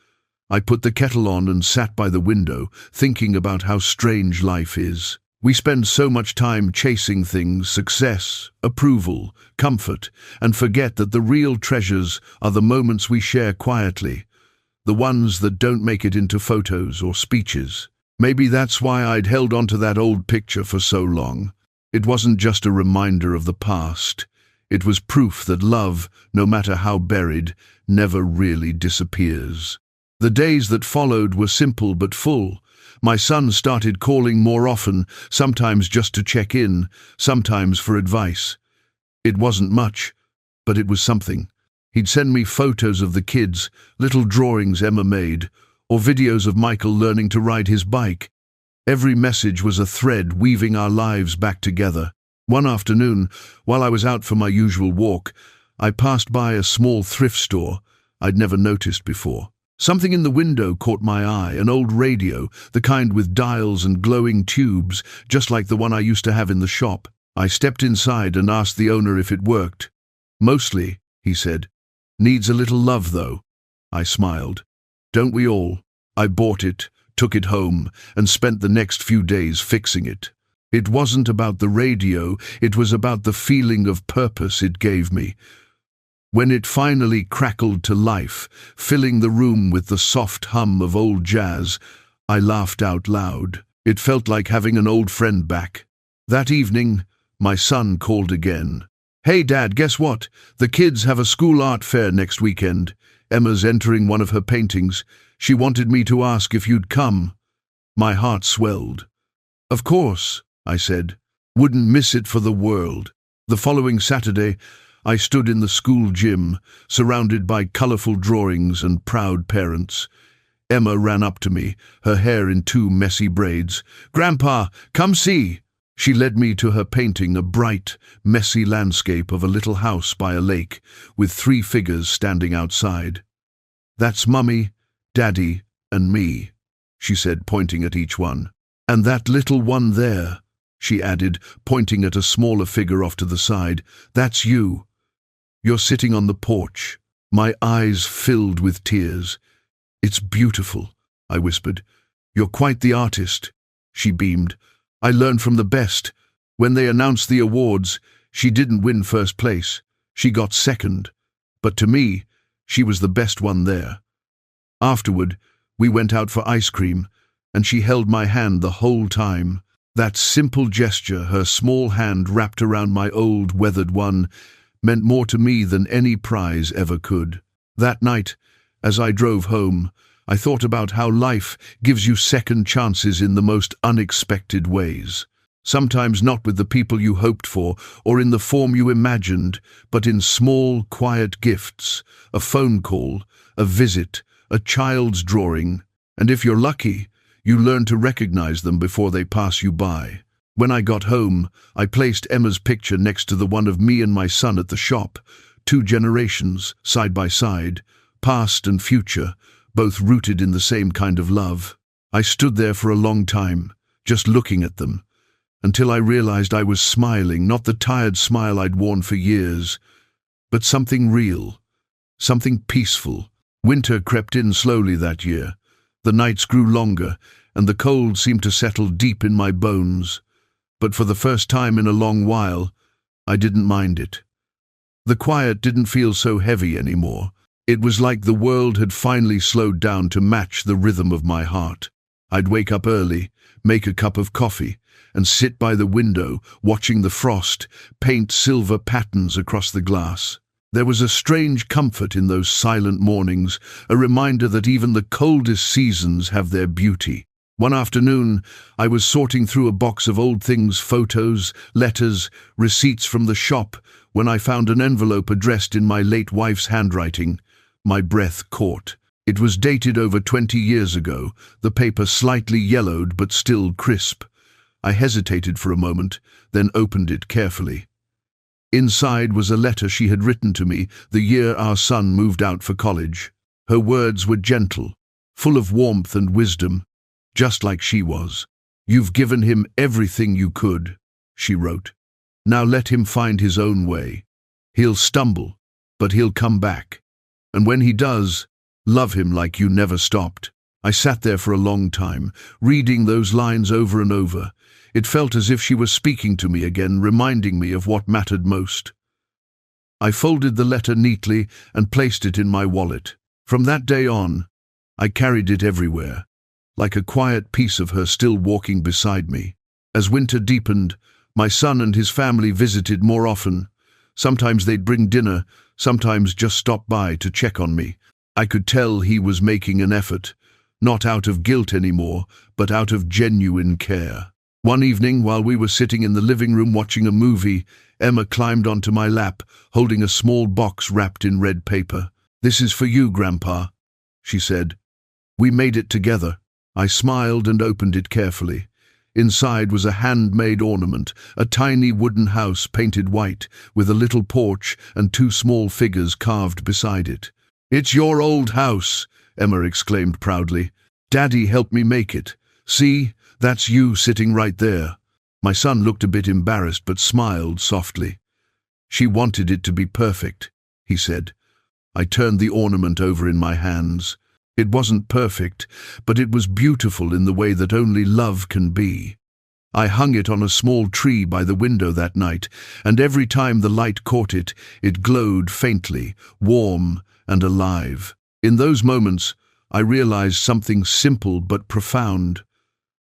I put the kettle on and sat by the window, thinking about how strange life is. We spend so much time chasing things, success, approval, comfort, and forget that the real treasures are the moments we share quietly, the ones that don't make it into photos or speeches. Maybe that's why I'd held onto that old picture for so long. It wasn't just a reminder of the past. It was proof that love, no matter how buried, never really disappears. The days that followed were simple but full. My son started calling more often, sometimes just to check in, sometimes for advice. It wasn't much, but it was something. He'd send me photos of the kids, little drawings Emma made, or videos of Michael learning to ride his bike. Every message was a thread weaving our lives back together. One afternoon, while I was out for my usual walk, I passed by a small thrift store I'd never noticed before. Something in the window caught my eye, an old radio, the kind with dials and glowing tubes, just like the one I used to have in the shop. I stepped inside and asked the owner if it worked. "Mostly," he said. "Needs a little love, though." I smiled. "Don't we all?" I bought it, took it home, and spent the next few days fixing it. It wasn't about the radio, it was about the feeling of purpose it gave me. When it finally crackled to life, filling the room with the soft hum of old jazz, I laughed out loud. It felt like having an old friend back. That evening, my son called again. "Hey, Dad, guess what? The kids have a school art fair next weekend. Emma's entering one of her paintings. She wanted me to ask if you'd come." My heart swelled. "Of course," I said. "Wouldn't miss it for the world." The following Saturday, I stood in the school gym, surrounded by colorful drawings and proud parents. Emma ran up to me, her hair in 2 messy braids. "Grandpa, come see!" She led me to her painting, a bright, messy landscape of a little house by a lake, with 3 figures standing outside. "That's Mummy, Daddy, and me," she said, pointing at each one. "And that little one there," she added, pointing at a smaller figure off to the side, "that's you. You're sitting on the porch." My eyes filled with tears. "It's beautiful," I whispered. "You're quite the artist." She beamed. "I learned from the best. When they announced the awards, she didn't win first place. She got second. But to me, she was the best one there." Afterward, we went out for ice cream, and she held my hand the whole time. That simple gesture, her small hand wrapped around my old, weathered one, meant more to me than any prize ever could. That night, as I drove home, I thought about how life gives you second chances in the most unexpected ways. Sometimes not with the people you hoped for or in the form you imagined, but in small, quiet gifts, a phone call, a visit, a child's drawing, and if you're lucky, you learn to recognize them before they pass you by. When I got home, I placed Emma's picture next to the one of me and my son at the shop, 2 generations, side by side, past and future, both rooted in the same kind of love. I stood there for a long time, just looking at them, until I realized I was smiling, not the tired smile I'd worn for years, but something real, something peaceful. Winter crept in slowly that year. The nights grew longer, and the cold seemed to settle deep in my bones. But for the first time in a long while, I didn't mind it. The quiet didn't feel so heavy anymore. It was like the world had finally slowed down to match the rhythm of my heart. I'd wake up early, make a cup of coffee, and sit by the window, watching the frost paint silver patterns across the glass. There was a strange comfort in those silent mornings, a reminder that even the coldest seasons have their beauty. One afternoon, I was sorting through a box of old things, photos, letters, receipts from the shop, when I found an envelope addressed in my late wife's handwriting. My breath caught. It was dated over 20 years ago, the paper slightly yellowed but still crisp. I hesitated for a moment, then opened it carefully. Inside was a letter she had written to me the year our son moved out for college. Her words were gentle, full of warmth and wisdom, just like she was. "You've given him everything you could," she wrote. "Now let him find his own way. He'll stumble, but he'll come back. And when he does, love him like you never stopped." I sat there for a long time, reading those lines over and over. It felt as if she was speaking to me again, reminding me of what mattered most. I folded the letter neatly and placed it in my wallet. From that day on, I carried it everywhere, like a quiet piece of her still walking beside me. As winter deepened, my son and his family visited more often. Sometimes they'd bring dinner, sometimes just stop by to check on me. I could tell he was making an effort, not out of guilt anymore, but out of genuine care. One evening, while we were sitting in the living room watching a movie, Emma climbed onto my lap, holding a small box wrapped in red paper. "This is for you, Grandpa," she said. "We made it together." I smiled and opened it carefully. Inside was a handmade ornament, a tiny wooden house painted white, with a little porch and two small figures carved beside it. "It's your old house," Emma exclaimed proudly. "Daddy helped me make it. See, that's you sitting right there." My son looked a bit embarrassed but smiled softly. "She wanted it to be perfect," he said. I turned the ornament over in my hands. It wasn't perfect, but it was beautiful in the way that only love can be. I hung it on a small tree by the window that night, and every time the light caught it, it glowed faintly, warm and alive. In those moments, I realized something simple but profound.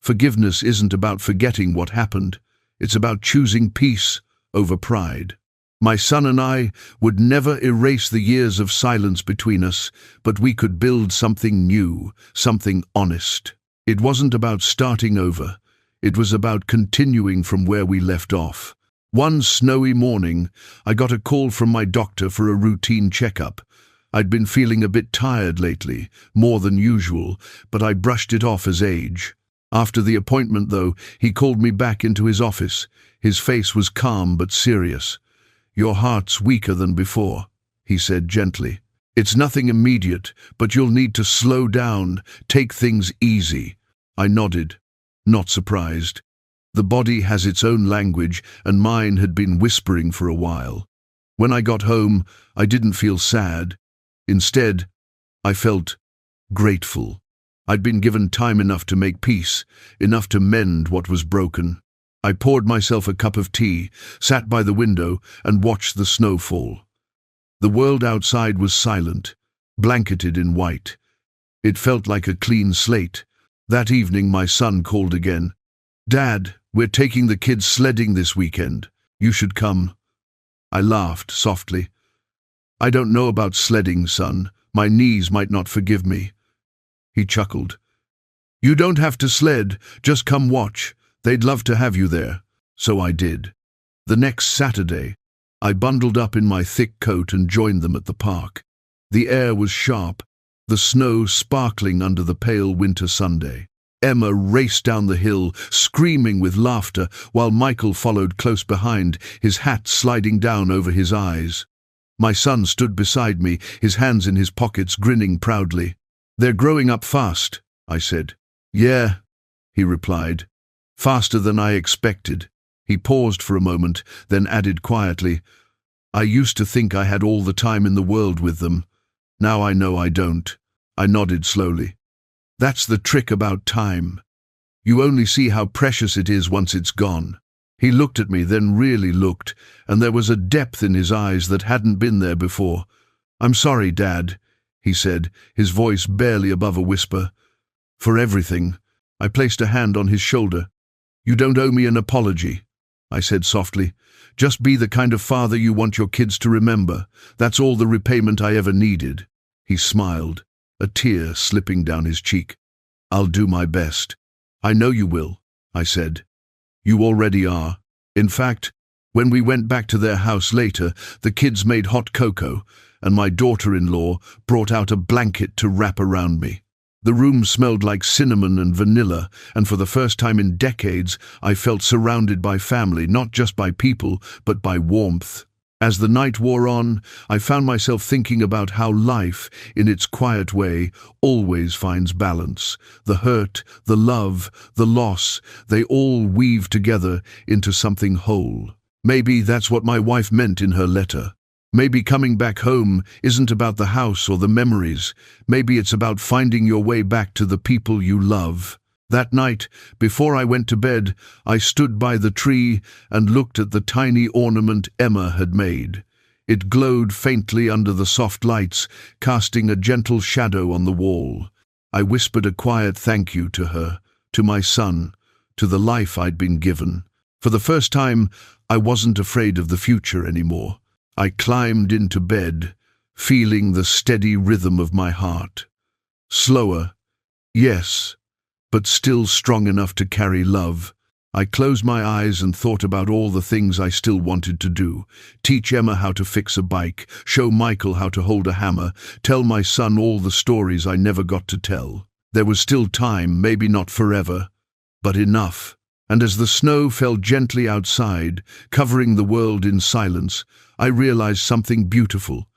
Forgiveness isn't about forgetting what happened. It's about choosing peace over pride. My son and I would never erase the years of silence between us, but we could build something new, something honest. It wasn't about starting over. It was about continuing from where we left off. One snowy morning, I got a call from my doctor for a routine checkup. I'd been feeling a bit tired lately, more than usual, but I brushed it off as age. After the appointment, though, he called me back into his office. His face was calm but serious. "Your heart's weaker than before," he said gently. "It's nothing immediate, but you'll need to slow down, take things easy." I nodded, not surprised. The body has its own language, and mine had been whispering for a while. When I got home, I didn't feel sad. Instead, I felt grateful. I'd been given time enough to make peace, enough to mend what was broken. I poured myself a cup of tea, sat by the window, and watched the snow fall. The world outside was silent, blanketed in white. It felt like a clean slate. That evening my son called again. "Dad, we're taking the kids sledding this weekend. You should come." I laughed softly. "I don't know about sledding, son. My knees might not forgive me." He chuckled. "You don't have to sled, just come watch. They'd love to have you there." So I did. The next Saturday, I bundled up in my thick coat and joined them at the park. The air was sharp, the snow sparkling under the pale winter Sunday. Emma raced down the hill, screaming with laughter, while Michael followed close behind, his hat sliding down over his eyes. My son stood beside me, his hands in his pockets, grinning proudly. "They're growing up fast," I said. "Yeah," he replied. "Faster than I expected." He paused for a moment, then added quietly, "I used to think I had all the time in the world with them. Now I know I don't." I nodded slowly. "That's the trick about time. You only see how precious it is once it's gone." He looked at me, then really looked, and there was a depth in his eyes that hadn't been there before. "I'm sorry, Dad," he said, his voice barely above a whisper. "For everything." I placed a hand on his shoulder. "You don't owe me an apology," I said softly. "Just be the kind of father you want your kids to remember. That's all the repayment I ever needed." He smiled, a tear slipping down his cheek. "I'll do my best." "I know you will," I said. "You already are." In fact, when we went back to their house later, the kids made hot cocoa, and my daughter-in-law brought out a blanket to wrap around me. The room smelled like cinnamon and vanilla, and for the first time in decades, I felt surrounded by family, not just by people, but by warmth. As the night wore on, I found myself thinking about how life, in its quiet way, always finds balance. The hurt, the love, the loss, they all weave together into something whole. Maybe that's what my wife meant in her letter. Maybe coming back home isn't about the house or the memories. Maybe it's about finding your way back to the people you love. That night, before I went to bed, I stood by the tree and looked at the tiny ornament Emma had made. It glowed faintly under the soft lights, casting a gentle shadow on the wall. I whispered a quiet thank you to her, to my son, to the life I'd been given. For the first time, I wasn't afraid of the future anymore. I climbed into bed, feeling the steady rhythm of my heart. Slower, yes, but still strong enough to carry love. I closed my eyes and thought about all the things I still wanted to do. Teach Emma how to fix a bike, show Michael how to hold a hammer, tell my son all the stories I never got to tell. There was still time, maybe not forever, but enough. And as the snow fell gently outside, covering the world in silence, I realized something beautiful.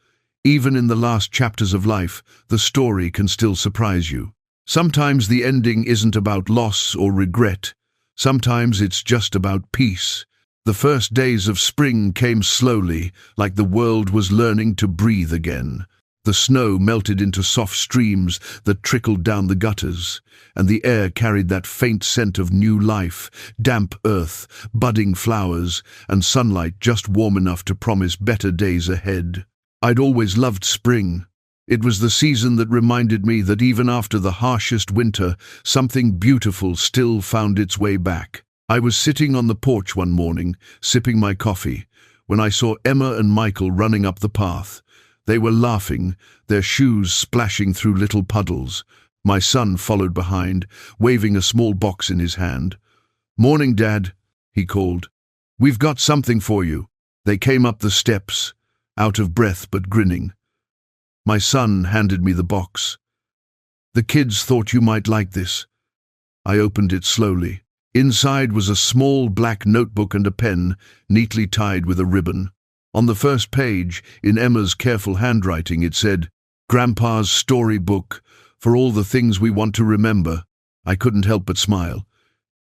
Even in the last chapters of life, the story can still surprise you. Sometimes the ending isn't about loss or regret. Sometimes it's just about peace. The first days of spring came slowly, like the world was learning to breathe again. The snow melted into soft streams that trickled down the gutters, and the air carried that faint scent of new life, damp earth, budding flowers, and sunlight just warm enough to promise better days ahead. I'd always loved spring. It was the season that reminded me that even after the harshest winter, something beautiful still found its way back. I was sitting on the porch one morning, sipping my coffee, when I saw Emma and Michael running up the path. They were laughing, their shoes splashing through little puddles. My son followed behind, waving a small box in his hand. "Morning, Dad," he called. "We've got something for you." They came up the steps, out of breath but grinning. My son handed me the box. "The kids thought you might like this." I opened it slowly. Inside was a small black notebook and a pen, neatly tied with a ribbon. On the first page, in Emma's careful handwriting, it said, "Grandpa's storybook, for all the things we want to remember." I couldn't help but smile.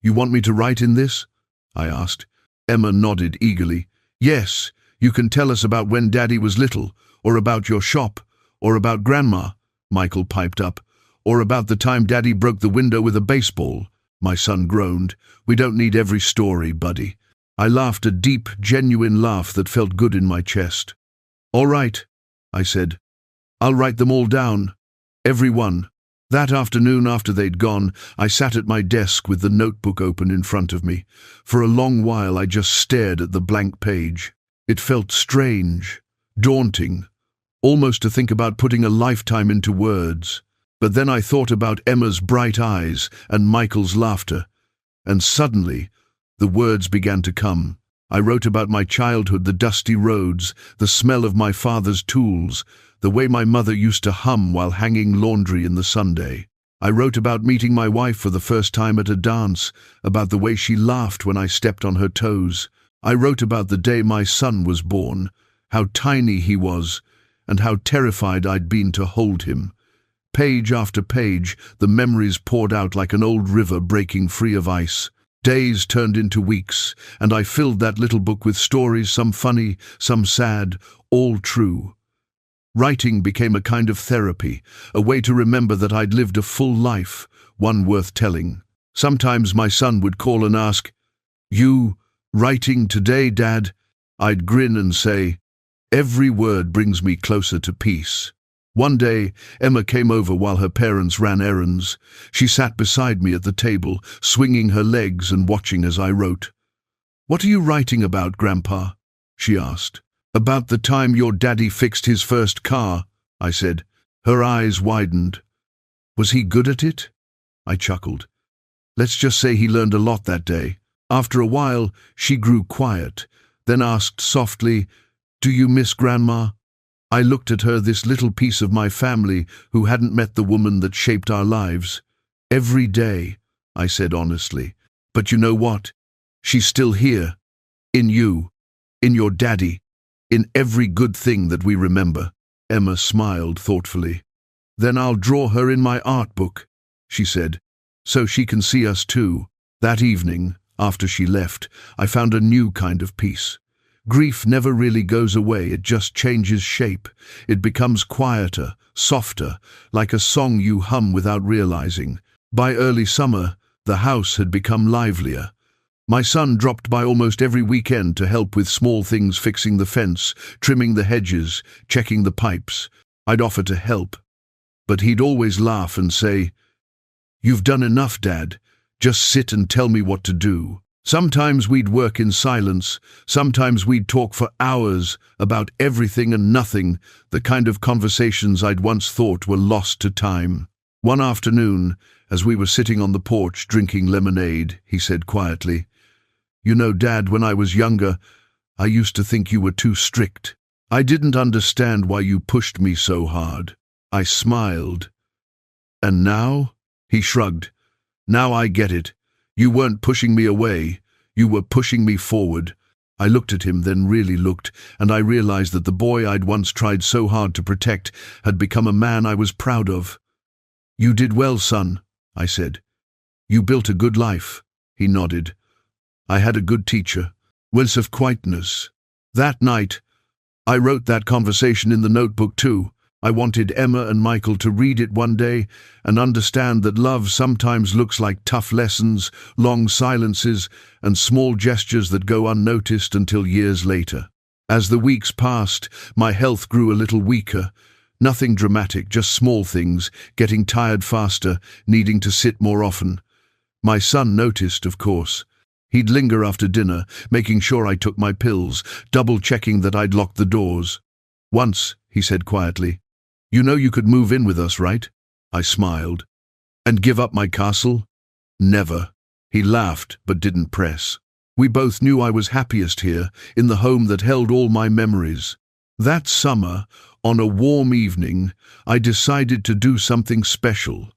"You want me to write in this?" I asked. Emma nodded eagerly. "Yes, you can tell us about when Daddy was little, or about your shop, or about Grandma," Michael piped up, "or about the time Daddy broke the window with a baseball." My son groaned. "We don't need every story, buddy." I laughed, a deep, genuine laugh that felt good in my chest. "All right," I said. "I'll write them all down. Every one." That afternoon, after they'd gone, I sat at my desk with the notebook open in front of me. For a long while I just stared at the blank page. It felt strange, daunting, almost to think about putting a lifetime into words. But then I thought about Emma's bright eyes and Michael's laughter, and suddenly the words began to come. I wrote about my childhood, the dusty roads, the smell of my father's tools, the way my mother used to hum while hanging laundry in the Sunday. I wrote about meeting my wife for the first time at a dance, about the way she laughed when I stepped on her toes. I wrote about the day my son was born, how tiny he was, and how terrified I'd been to hold him. Page after page, the memories poured out like an old river breaking free of ice. Days turned into weeks, and I filled that little book with stories, some funny, some sad, all true. Writing became a kind of therapy, a way to remember that I'd lived a full life, one worth telling. Sometimes my son would call and ask, "You writing today, Dad?" I'd grin and say, "Every word brings me closer to peace." One day, Emma came over while her parents ran errands. She sat beside me at the table, swinging her legs and watching as I wrote. "What are you writing about, Grandpa?" she asked. "About the time your daddy fixed his first car," I said. Her eyes widened. "Was he good at it?" I chuckled. "Let's just say he learned a lot that day." After a while, she grew quiet, then asked softly, "Do you miss Grandma?" I looked at her, this little piece of my family who hadn't met the woman that shaped our lives. "Every day," I said honestly. "But you know what? She's still here. In you. In your daddy. In every good thing that we remember." Emma smiled thoughtfully. "Then I'll draw her in my art book," she said, "so she can see us too." That evening, after she left, I found a new kind of peace. Grief never really goes away, it just changes shape. It becomes quieter, softer, like a song you hum without realizing. By early summer, the house had become livelier. My son dropped by almost every weekend to help with small things, fixing the fence, trimming the hedges, checking the pipes. I'd offer to help, but he'd always laugh and say, "You've done enough, Dad. Just sit and tell me what to do." Sometimes we'd work in silence, sometimes we'd talk for hours about everything and nothing, the kind of conversations I'd once thought were lost to time. One afternoon, as we were sitting on the porch drinking lemonade, he said quietly, "You know, Dad, when I was younger, I used to think you were too strict. I didn't understand why you pushed me so hard." I smiled. "And now?" He shrugged. "Now I get it. You weren't pushing me away, you were pushing me forward." I looked at him, then really looked, and I realized that the boy I'd once tried so hard to protect had become a man I was proud of. "You did well, son," I said. "You built a good life." He nodded. "I had a good teacher. Words of quietness." That night, I wrote that conversation in the notebook too. I wanted Emma and Michael to read it one day and understand that love sometimes looks like tough lessons, long silences, and small gestures that go unnoticed until years later. As the weeks passed, my health grew a little weaker. Nothing dramatic, just small things, getting tired faster, needing to sit more often. My son noticed, of course. He'd linger after dinner, making sure I took my pills, double-checking that I'd locked the doors. Once, he said quietly, "You know you could move in with us, right?" I smiled. "And give up my castle?" "Never." He laughed, but didn't press. We both knew I was happiest here, in the home that held all my memories. That summer, on a warm evening, I decided to do something special.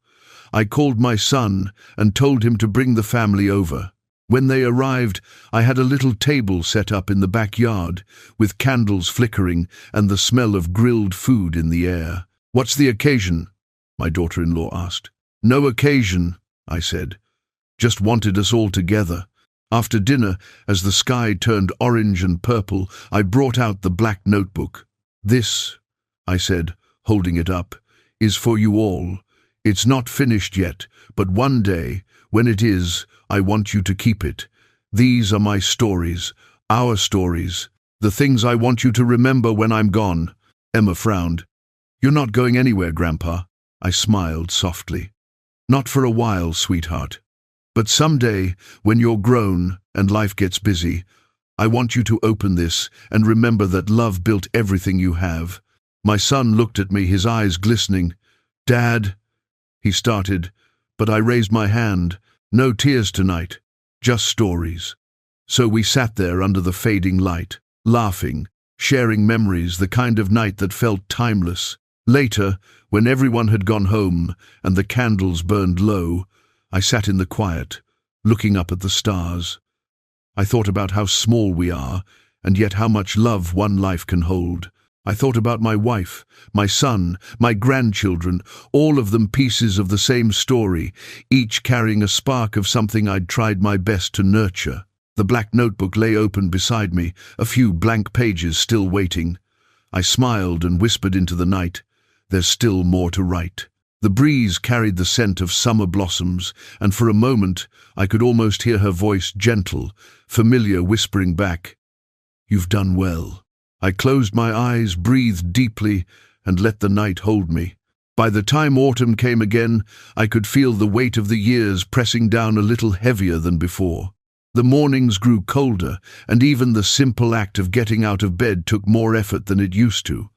I called my son and told him to bring the family over. When they arrived, I had a little table set up in the backyard, with candles flickering and the smell of grilled food in the air. "What's the occasion?" my daughter-in-law asked. "No occasion," I said. "Just wanted us all together." After dinner, as the sky turned orange and purple, I brought out the black notebook. "This," I said, holding it up, "is for you all. It's not finished yet, but one day, when it is, I want you to keep it. These are my stories, our stories, the things I want you to remember when I'm gone." Emma frowned. "You're not going anywhere, Grandpa." I smiled softly. "Not for a while, sweetheart. But someday, when you're grown and life gets busy, I want you to open this and remember that love built everything you have." My son looked at me, his eyes glistening. "Dad," he started, but I raised my hand. "No tears tonight, just stories." So we sat there under the fading light, laughing, sharing memories, the kind of night that felt timeless. Later, when everyone had gone home and the candles burned low, I sat in the quiet, looking up at the stars. I thought about how small we are, and yet how much love one life can hold. I thought about my wife, my son, my grandchildren, all of them pieces of the same story, each carrying a spark of something I'd tried my best to nurture. The black notebook lay open beside me, a few blank pages still waiting. I smiled and whispered into the night, "There's still more to write." The breeze carried the scent of summer blossoms, and for a moment I could almost hear her voice, gentle, familiar, whispering back, "You've done well." I closed my eyes, breathed deeply, and let the night hold me. By the time autumn came again, I could feel the weight of the years pressing down a little heavier than before. The mornings grew colder, and even the simple act of getting out of bed took more effort than it used to.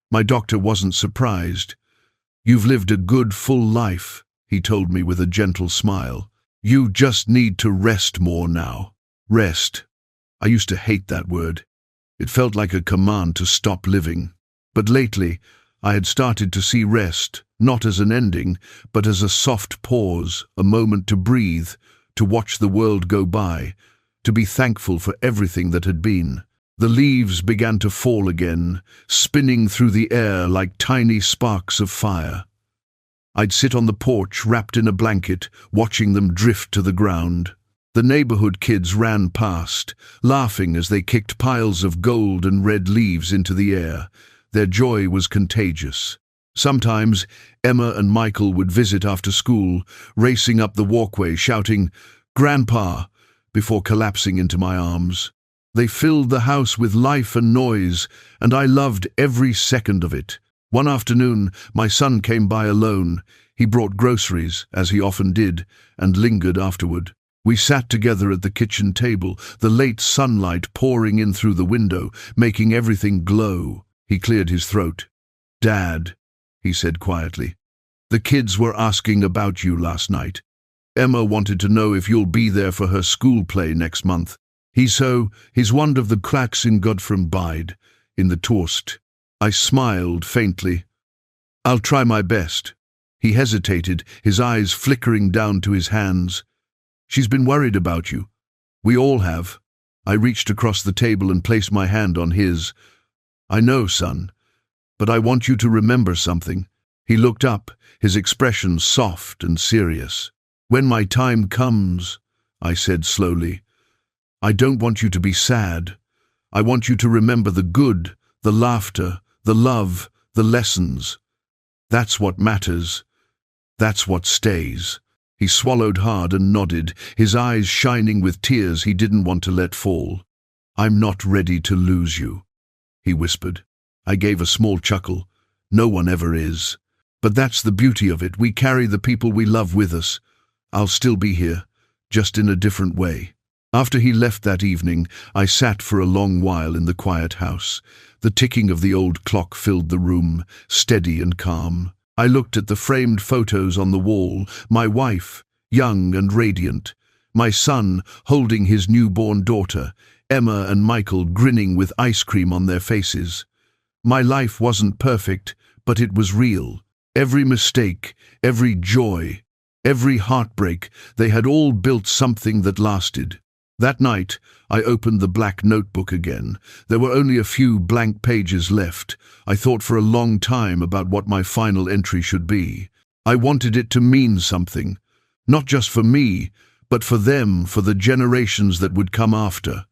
My doctor wasn't surprised. "You've lived a good, full life," he told me with a gentle smile. "You just need to rest more now." Rest. I used to hate that word. It felt like a command to stop living. But lately, I had started to see rest, not as an ending, but as a soft pause, a moment to breathe, to watch the world go by, to be thankful for everything that had been. The leaves began to fall again, spinning through the air like tiny sparks of fire. I'd sit on the porch, wrapped in a blanket, watching them drift to the ground. The neighborhood kids ran past, laughing as they kicked piles of gold and red leaves into the air. Their joy was contagious. Sometimes Emma and Michael would visit after school, racing up the walkway, shouting, "Grandpa," before collapsing into my arms. They filled the house with life and noise, and I loved every second of it. One afternoon, my son came by alone. He brought groceries, as he often did, and lingered afterward. We sat together at the kitchen table, the late sunlight pouring in through the window, making everything glow. He cleared his throat. "Dad," he said quietly, "the kids were asking about you last night. Emma wanted to know if you'll be there for her school play next month. He's one of the cracks in Godfrey Bide, in the toast." I smiled faintly. "I'll try my best." He hesitated, his eyes flickering down to his hands. "She's been worried about you. We all have." I reached across the table and placed my hand on his. "I know, son, but I want you to remember something." He looked up, his expression soft and serious. "When my time comes," I said slowly, "I don't want you to be sad. I want you to remember the good, the laughter, the love, the lessons. That's what matters. That's what stays." He swallowed hard and nodded, his eyes shining with tears he didn't want to let fall. "I'm not ready to lose you," he whispered. I gave a small chuckle. No one ever is. But that's the beauty of it. We carry the people we love with us. I'll still be here, just in a different way. After he left that evening, I sat for a long while in the quiet house. The ticking of the old clock filled the room, steady and calm. I looked at the framed photos on the wall, my wife, young and radiant, my son holding his newborn daughter, Emma and Michael grinning with ice cream on their faces. My life wasn't perfect, but it was real. Every mistake, every joy, every heartbreak, they had all built something that lasted. That night, I opened the black notebook again. There were only a few blank pages left. I thought for a long time about what my final entry should be. I wanted it to mean something, not just for me, but for them, for the generations that would come after.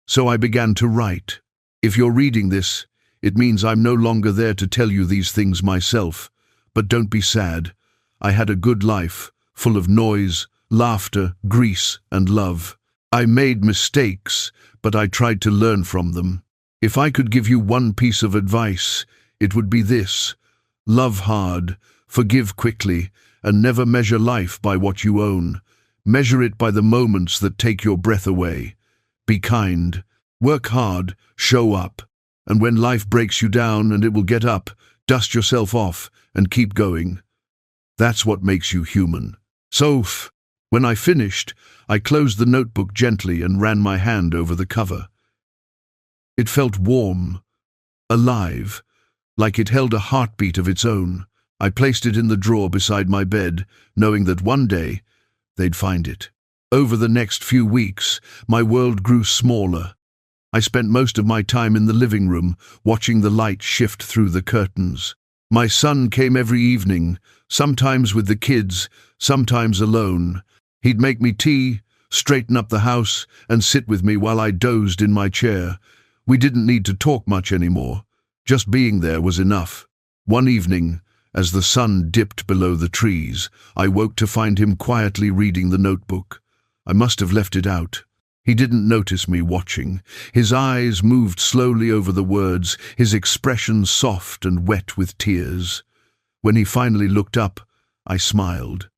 So I began to write. If you're reading this, it means I'm no longer there to tell you these things myself. But don't be sad. I had a good life, full of noise, laughter, grease, and love. I made mistakes, but I tried to learn from them. If I could give you one piece of advice, it would be this: love hard, forgive quickly, and never measure life by what you own. Measure it by the moments that take your breath away. Be kind, work hard, show up, and when life breaks you down, and it will get up, dust yourself off and keep going. That's what makes you human. So, when I finished, I closed the notebook gently and ran my hand over the cover. It felt warm, alive, like it held a heartbeat of its own. I placed it in the drawer beside my bed, knowing that one day they'd find it. Over the next few weeks, my world grew smaller. I spent most of my time in the living room, watching the light shift through the curtains. My son came every evening, sometimes with the kids, sometimes alone. He'd make me tea, straighten up the house, and sit with me while I dozed in my chair. We didn't need to talk much anymore. Just being there was enough. One evening, as the sun dipped below the trees, I woke to find him quietly reading the notebook. I must have left it out. He didn't notice me watching. His eyes moved slowly over the words, his expression soft and wet with tears. When he finally looked up, I smiled.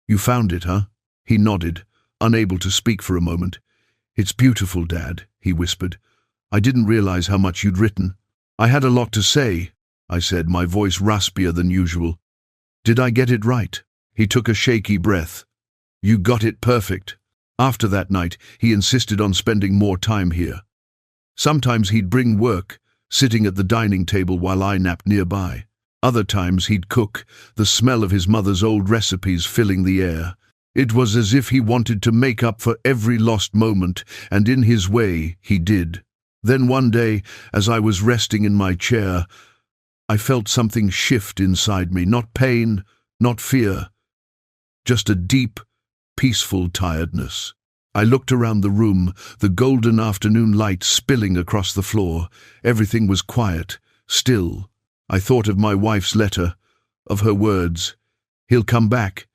"You found it, huh?" He nodded, unable to speak for a moment. "It's beautiful, Dad," he whispered. "I didn't realize how much you'd written." "I had a lot to say," I said, my voice raspier than usual. "Did I get it right?" He took a shaky breath. "You got it perfect." After that night, he insisted on spending more time here. Sometimes he'd bring work, sitting at the dining table while I napped nearby. Other times he'd cook, the smell of his mother's old recipes filling the air. It was as if he wanted to make up for every lost moment, and in his way, he did. Then one day, as I was resting in my chair, I felt something shift inside me, not pain, not fear, just a deep, peaceful tiredness. I looked around the room, the golden afternoon light spilling across the floor. Everything was quiet, still. I thought of my wife's letter, of her words. "He'll come back,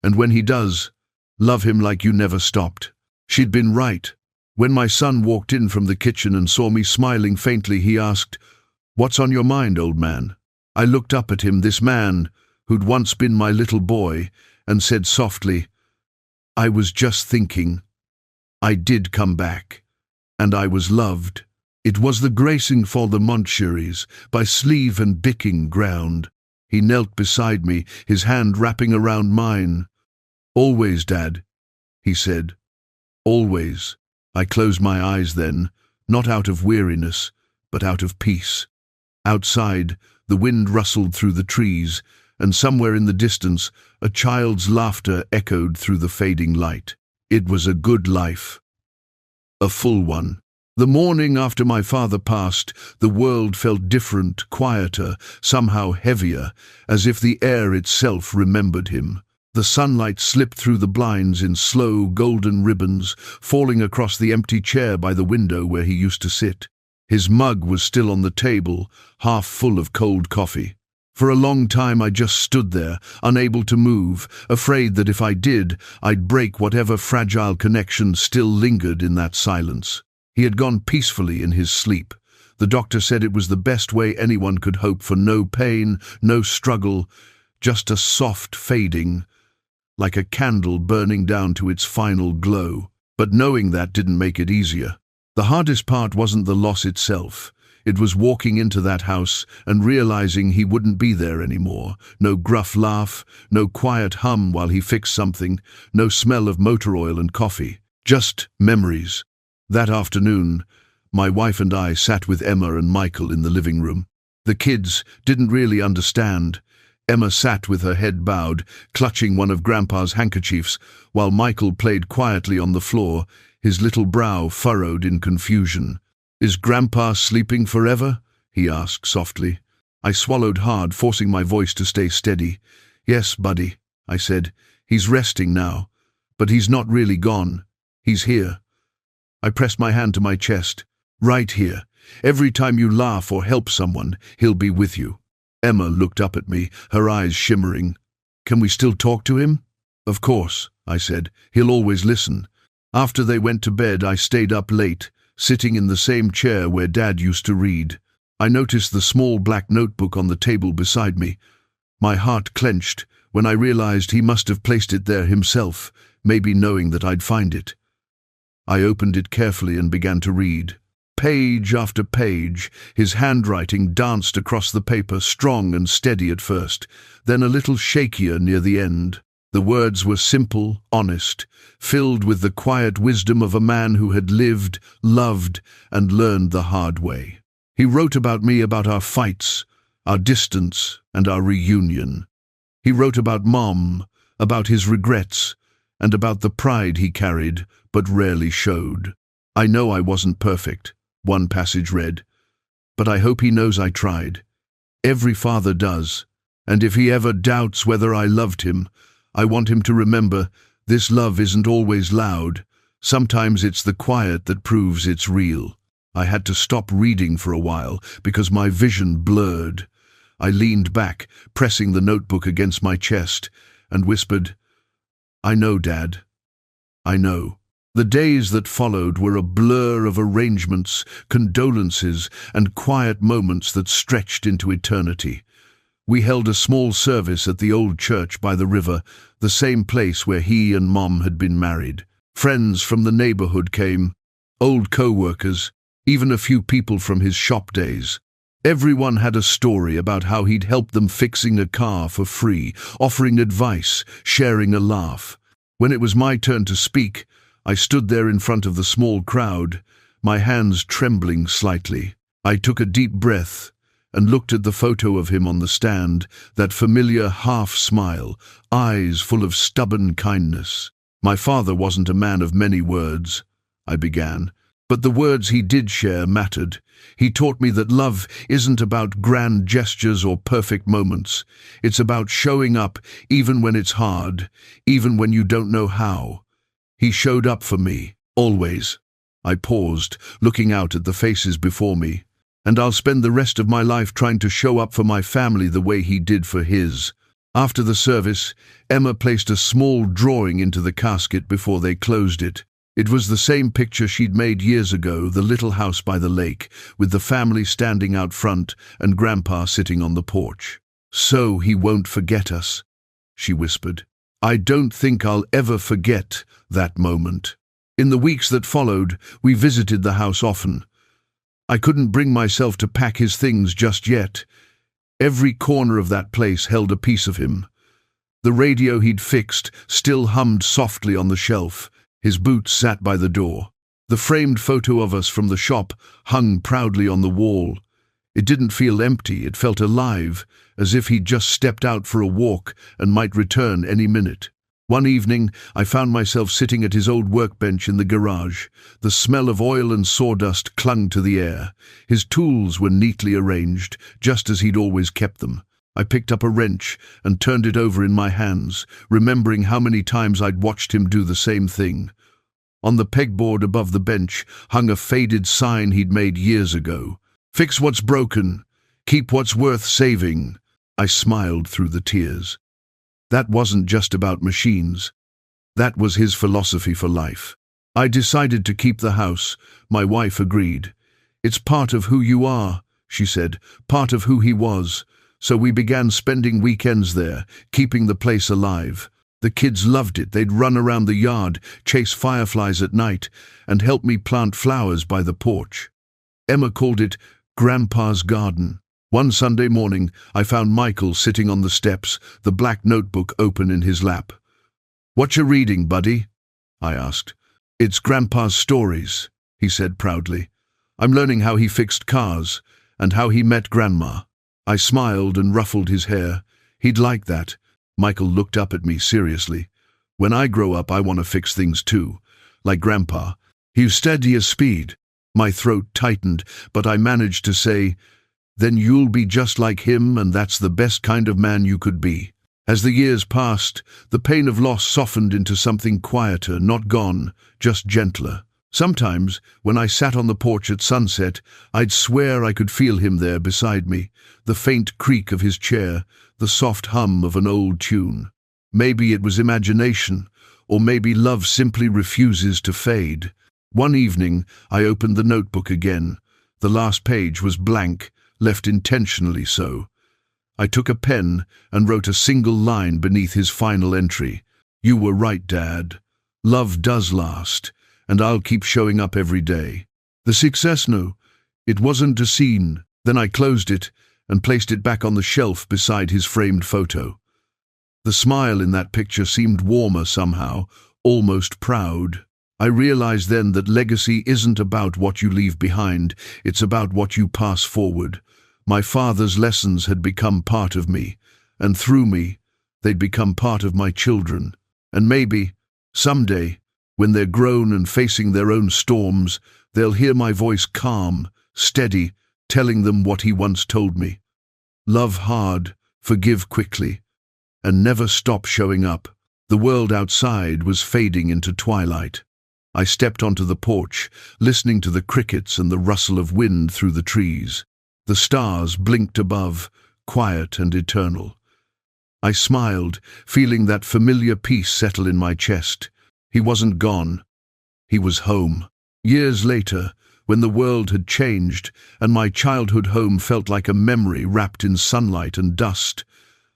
and when he does, love him like you never stopped." She'd been right. When my son walked in from the kitchen and saw me smiling faintly, he asked, "What's on your mind, old man?" I looked up at him, this man who'd once been my little boy, and said softly, "I was just thinking. I did come back, and I was loved." It was the gracing for the Montcheries, by sleeve and bicking ground. He knelt beside me, his hand wrapping around mine. "Always, Dad," he said. "Always." I closed my eyes then, not out of weariness, but out of peace. Outside, the wind rustled through the trees, and somewhere in the distance, a child's laughter echoed through the fading light. It was a good life. A full one. The morning after my father passed, the world felt different, quieter, somehow heavier, as if the air itself remembered him. The sunlight slipped through the blinds in slow, golden ribbons, falling across the empty chair by the window where he used to sit. His mug was still on the table, half full of cold coffee. For a long time I just stood there, unable to move, afraid that if I did, I'd break whatever fragile connection still lingered in that silence. He had gone peacefully in his sleep. The doctor said it was the best way anyone could hope for no pain, no struggle, just a soft fading, like a candle burning down to its final glow. But knowing that didn't make it easier. The hardest part wasn't the loss itself. It was walking into that house and realizing he wouldn't be there anymore. No gruff laugh, no quiet hum while he fixed something, no smell of motor oil and coffee. Just memories. That afternoon, my wife and I sat with Emma and Michael in the living room. The kids didn't really understand. Emma sat with her head bowed, clutching one of Grandpa's handkerchiefs, while Michael played quietly on the floor, his little brow furrowed in confusion. "Is Grandpa sleeping forever?" he asked softly. I swallowed hard, forcing my voice to stay steady. "Yes, buddy," I said. "He's resting now. But he's not really gone. He's here." I pressed my hand to my chest. "Right here. Every time you laugh or help someone, he'll be with you." Emma looked up at me, her eyes shimmering. "Can we still talk to him?" "Of course," I said. "He'll always listen." After they went to bed, I stayed up late, sitting in the same chair where Dad used to read. I noticed the small black notebook on the table beside me. My heart clenched when I realized he must have placed it there himself, maybe knowing that I'd find it. I opened it carefully and began to read. Page after page, his handwriting danced across the paper, strong and steady at first, then a little shakier near the end. The words were simple, honest, filled with the quiet wisdom of a man who had lived, loved, and learned the hard way. He wrote about me, about our fights, our distance, and our reunion. He wrote about Mom, about his regrets, and about the pride he carried but rarely showed. "I know I wasn't perfect," one passage read, "but I hope he knows I tried. Every father does, and if he ever doubts whether I loved him, I want him to remember this love isn't always loud. Sometimes it's the quiet that proves it's real." I had to stop reading for a while because my vision blurred. I leaned back, pressing the notebook against my chest, and whispered, "I know, Dad. I know." The days that followed were a blur of arrangements, condolences, and quiet moments that stretched into eternity. We held a small service at the old church by the river, the same place where he and Mom had been married. Friends from the neighborhood came, old co-workers, even a few people from his shop days. Everyone had a story about how he'd helped them fixing a car for free, offering advice, sharing a laugh. When it was my turn to speak, I stood there in front of the small crowd, my hands trembling slightly. I took a deep breath and looked at the photo of him on the stand, that familiar half-smile, eyes full of stubborn kindness. My father wasn't a man of many words, I began, but the words he did share mattered. He taught me that love isn't about grand gestures or perfect moments. It's about showing up even when it's hard, even when you don't know how. He showed up for me, always. I paused, looking out at the faces before me. And I'll spend the rest of my life trying to show up for my family the way he did for his. After the service, Emma placed a small drawing into the casket before they closed it. It was the same picture she'd made years ago, the little house by the lake, with the family standing out front and Grandpa sitting on the porch. "So he won't forget us," she whispered. I don't think I'll ever forget that moment. In the weeks that followed, we visited the house often. I couldn't bring myself to pack his things just yet. Every corner of that place held a piece of him. The radio he'd fixed still hummed softly on the shelf. His boots sat by the door. The framed photo of us from the shop hung proudly on the wall. It didn't feel empty, it felt alive, as if he'd just stepped out for a walk and might return any minute. One evening, I found myself sitting at his old workbench in the garage. The smell of oil and sawdust clung to the air. His tools were neatly arranged, just as he'd always kept them. I picked up a wrench and turned it over in my hands, remembering how many times I'd watched him do the same thing. On the pegboard above the bench hung a faded sign he'd made years ago. "Fix what's broken. Keep what's worth saving." I smiled through the tears. That wasn't just about machines. That was his philosophy for life. I decided to keep the house. My wife agreed. "It's part of who you are," she said, "part of who he was." So we began spending weekends there, keeping the place alive. The kids loved it. They'd run around the yard, chase fireflies at night, and help me plant flowers by the porch. Emma called it Grandpa's garden. One Sunday morning, I found Michael sitting on the steps, the black notebook open in his lap. "What you reading, buddy?" I asked. "It's Grandpa's stories," he said proudly. "I'm learning how he fixed cars and how he met Grandma." I smiled and ruffled his hair. "He'd like that." Michael looked up at me seriously. "When I grow up, I want to fix things too, like Grandpa. He's steady as speed." My throat tightened, but I managed to say, "Then you'll be just like him, and that's the best kind of man you could be." As the years passed, the pain of loss softened into something quieter, not gone, just gentler. Sometimes, when I sat on the porch at sunset, I'd swear I could feel him there beside me, the faint creak of his chair, the soft hum of an old tune. Maybe it was imagination, or maybe love simply refuses to fade. One evening, I opened the notebook again. The last page was blank, left intentionally so. I took a pen and wrote a single line beneath his final entry. "You were right, Dad. Love does last, and I'll keep showing up every day." The success, no, it wasn't a scene. Then I closed it and placed it back on the shelf beside his framed photo. The smile in that picture seemed warmer somehow, almost proud. I realized then that legacy isn't about what you leave behind, it's about what you pass forward. My father's lessons had become part of me, and through me, they'd become part of my children. And maybe, someday, when they're grown and facing their own storms, they'll hear my voice calm, steady, telling them what he once told me. Love hard, forgive quickly, and never stop showing up. The world outside was fading into twilight. I stepped onto the porch, listening to the crickets and the rustle of wind through the trees. The stars blinked above, quiet and eternal. I smiled, feeling that familiar peace settle in my chest. He wasn't gone. He was home. Years later, when the world had changed and my childhood home felt like a memory wrapped in sunlight and dust,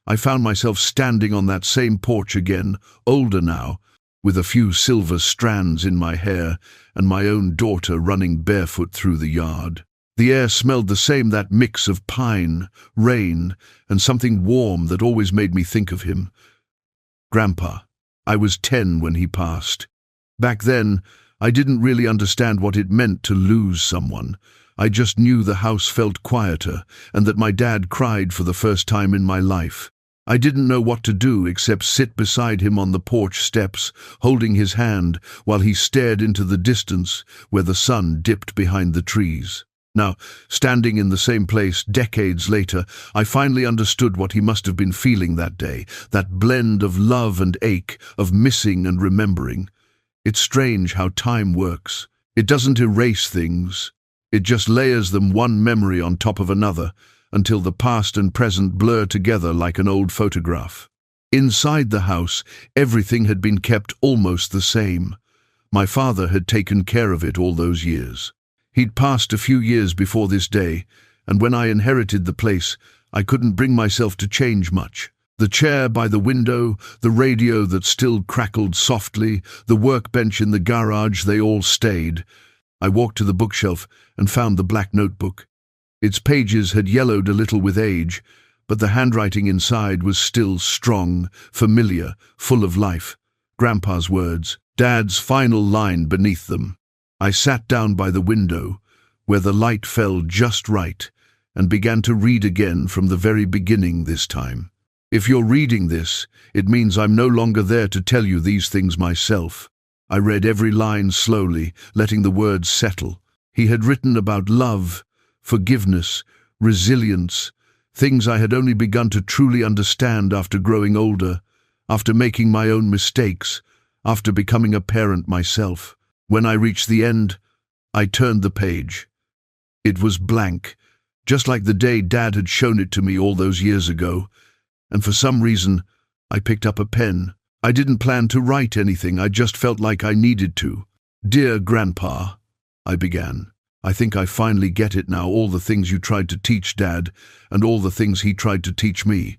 I found myself standing on that same porch again, older now, with a few silver strands in my hair and my own daughter running barefoot through the yard. The air smelled the same, that mix of pine, rain, and something warm that always made me think of him. Grandpa. I was 10 when he passed. Back then, I didn't really understand what it meant to lose someone. I just knew the house felt quieter and that my dad cried for the first time in my life. I didn't know what to do except sit beside him on the porch steps, holding his hand while he stared into the distance where the sun dipped behind the trees. Now, standing in the same place decades later, I finally understood what he must have been feeling that day, that blend of love and ache, of missing and remembering. It's strange how time works. It doesn't erase things. It just layers them one memory on top of another, until the past and present blur together like an old photograph. Inside the house, everything had been kept almost the same. My father had taken care of it all those years. He'd passed a few years before this day, and when I inherited the place, I couldn't bring myself to change much. The chair by the window, the radio that still crackled softly, the workbench in the garage, they all stayed. I walked to the bookshelf and found the black notebook. Its pages had yellowed a little with age, but the handwriting inside was still strong, familiar, full of life. Grandpa's words, Dad's final line beneath them. I sat down by the window, where the light fell just right, and began to read again from the very beginning this time. If you're reading this, it means I'm no longer there to tell you these things myself. I read every line slowly, letting the words settle. He had written about love, forgiveness, resilience, things I had only begun to truly understand after growing older, after making my own mistakes, after becoming a parent myself. When I reached the end, I turned the page. It was blank, just like the day Dad had shown it to me all those years ago, and for some reason, I picked up a pen. I didn't plan to write anything, I just felt like I needed to. Dear Grandpa, I began. I think I finally get it now, all the things you tried to teach Dad, and all the things he tried to teach me.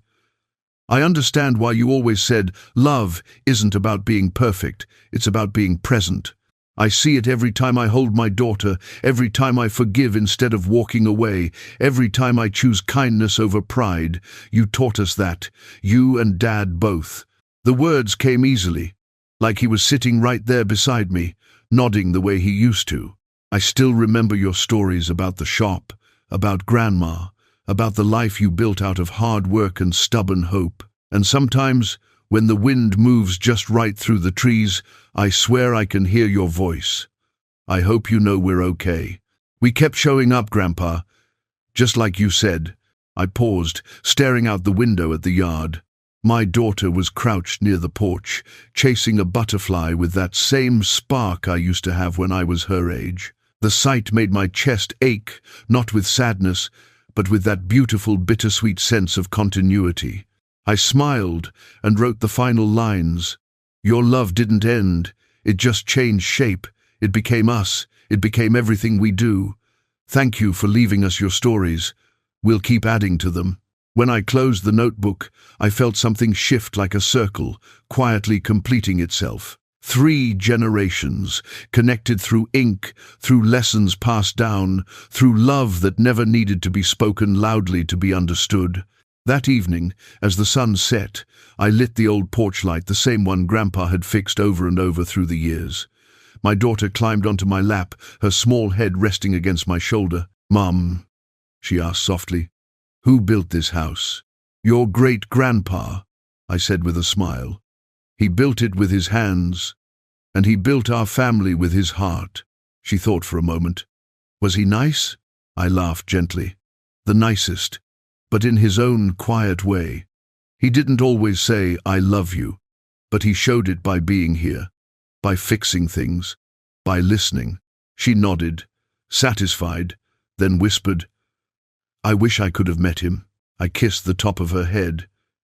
I understand why you always said, love isn't about being perfect, it's about being present. I see it every time I hold my daughter, every time I forgive instead of walking away, every time I choose kindness over pride. You taught us that, you and Dad both. The words came easily, like he was sitting right there beside me, nodding the way he used to. I still remember your stories about the shop, about Grandma, about the life you built out of hard work and stubborn hope. And sometimes, when the wind moves just right through the trees, I swear I can hear your voice. I hope you know we're okay. We kept showing up, Grandpa, just like you said. I paused, staring out the window at the yard. My daughter was crouched near the porch, chasing a butterfly with that same spark I used to have when I was her age. The sight made my chest ache, not with sadness, but with that beautiful bittersweet sense of continuity. I smiled and wrote the final lines. Your love didn't end, it just changed shape. It became us, it became everything we do. Thank you for leaving us your stories. We'll keep adding to them. When I closed the notebook, I felt something shift like a circle, quietly completing itself. 3 generations, connected through ink, through lessons passed down, through love that never needed to be spoken loudly to be understood. That evening, as the sun set, I lit the old porch light, the same one Grandpa had fixed over and over through the years. My daughter climbed onto my lap, her small head resting against my shoulder. Mum, she asked softly, who built this house? Your great-grandpa, I said with a smile. He built it with his hands, and he built our family with his heart. She thought for a moment. Was he nice? I laughed gently. The nicest, but in his own quiet way. He didn't always say, I love you, but he showed it by being here, by fixing things, by listening. She nodded, satisfied, then whispered, I wish I could have met him. I kissed the top of her head.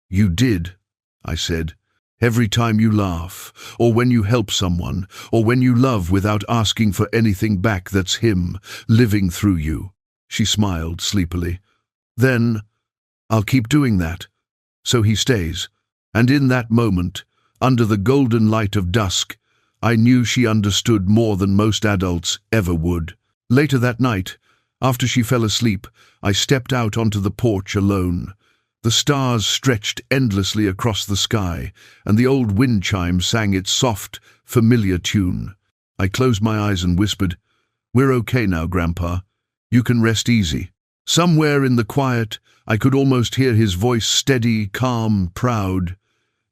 You did, I said. Every time you laugh, or when you help someone, or when you love without asking for anything back, that's him, living through you." She smiled sleepily. "Then, I'll keep doing that, so he stays." And in that moment, under the golden light of dusk, I knew she understood more than most adults ever would. Later that night, after she fell asleep, I stepped out onto the porch alone. The stars stretched endlessly across the sky, and the old wind chime sang its soft, familiar tune. I closed my eyes and whispered, "We're okay now, Grandpa. You can rest easy." Somewhere in the quiet, I could almost hear his voice, steady, calm, proud.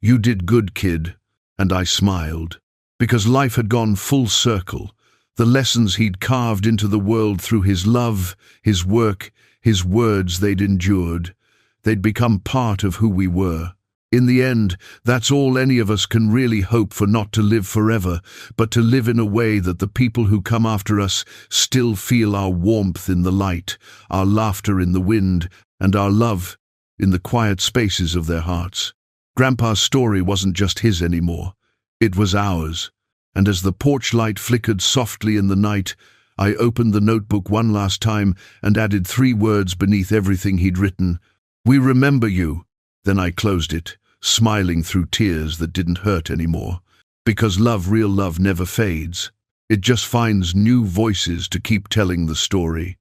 "You did good, kid." And I smiled, because life had gone full circle. The lessons he'd carved into the world through his love, his work, his words they'd endured. They'd become part of who we were. In the end, that's all any of us can really hope for, not to live forever, but to live in a way that the people who come after us still feel our warmth in the light, our laughter in the wind, and our love in the quiet spaces of their hearts. Grandpa's story wasn't just his anymore. It was ours. And as the porch light flickered softly in the night, I opened the notebook one last time and added 3 words beneath everything he'd written. "We remember you." Then I closed it, smiling through tears that didn't hurt anymore. Because love, real love, never fades. It just finds new voices to keep telling the story.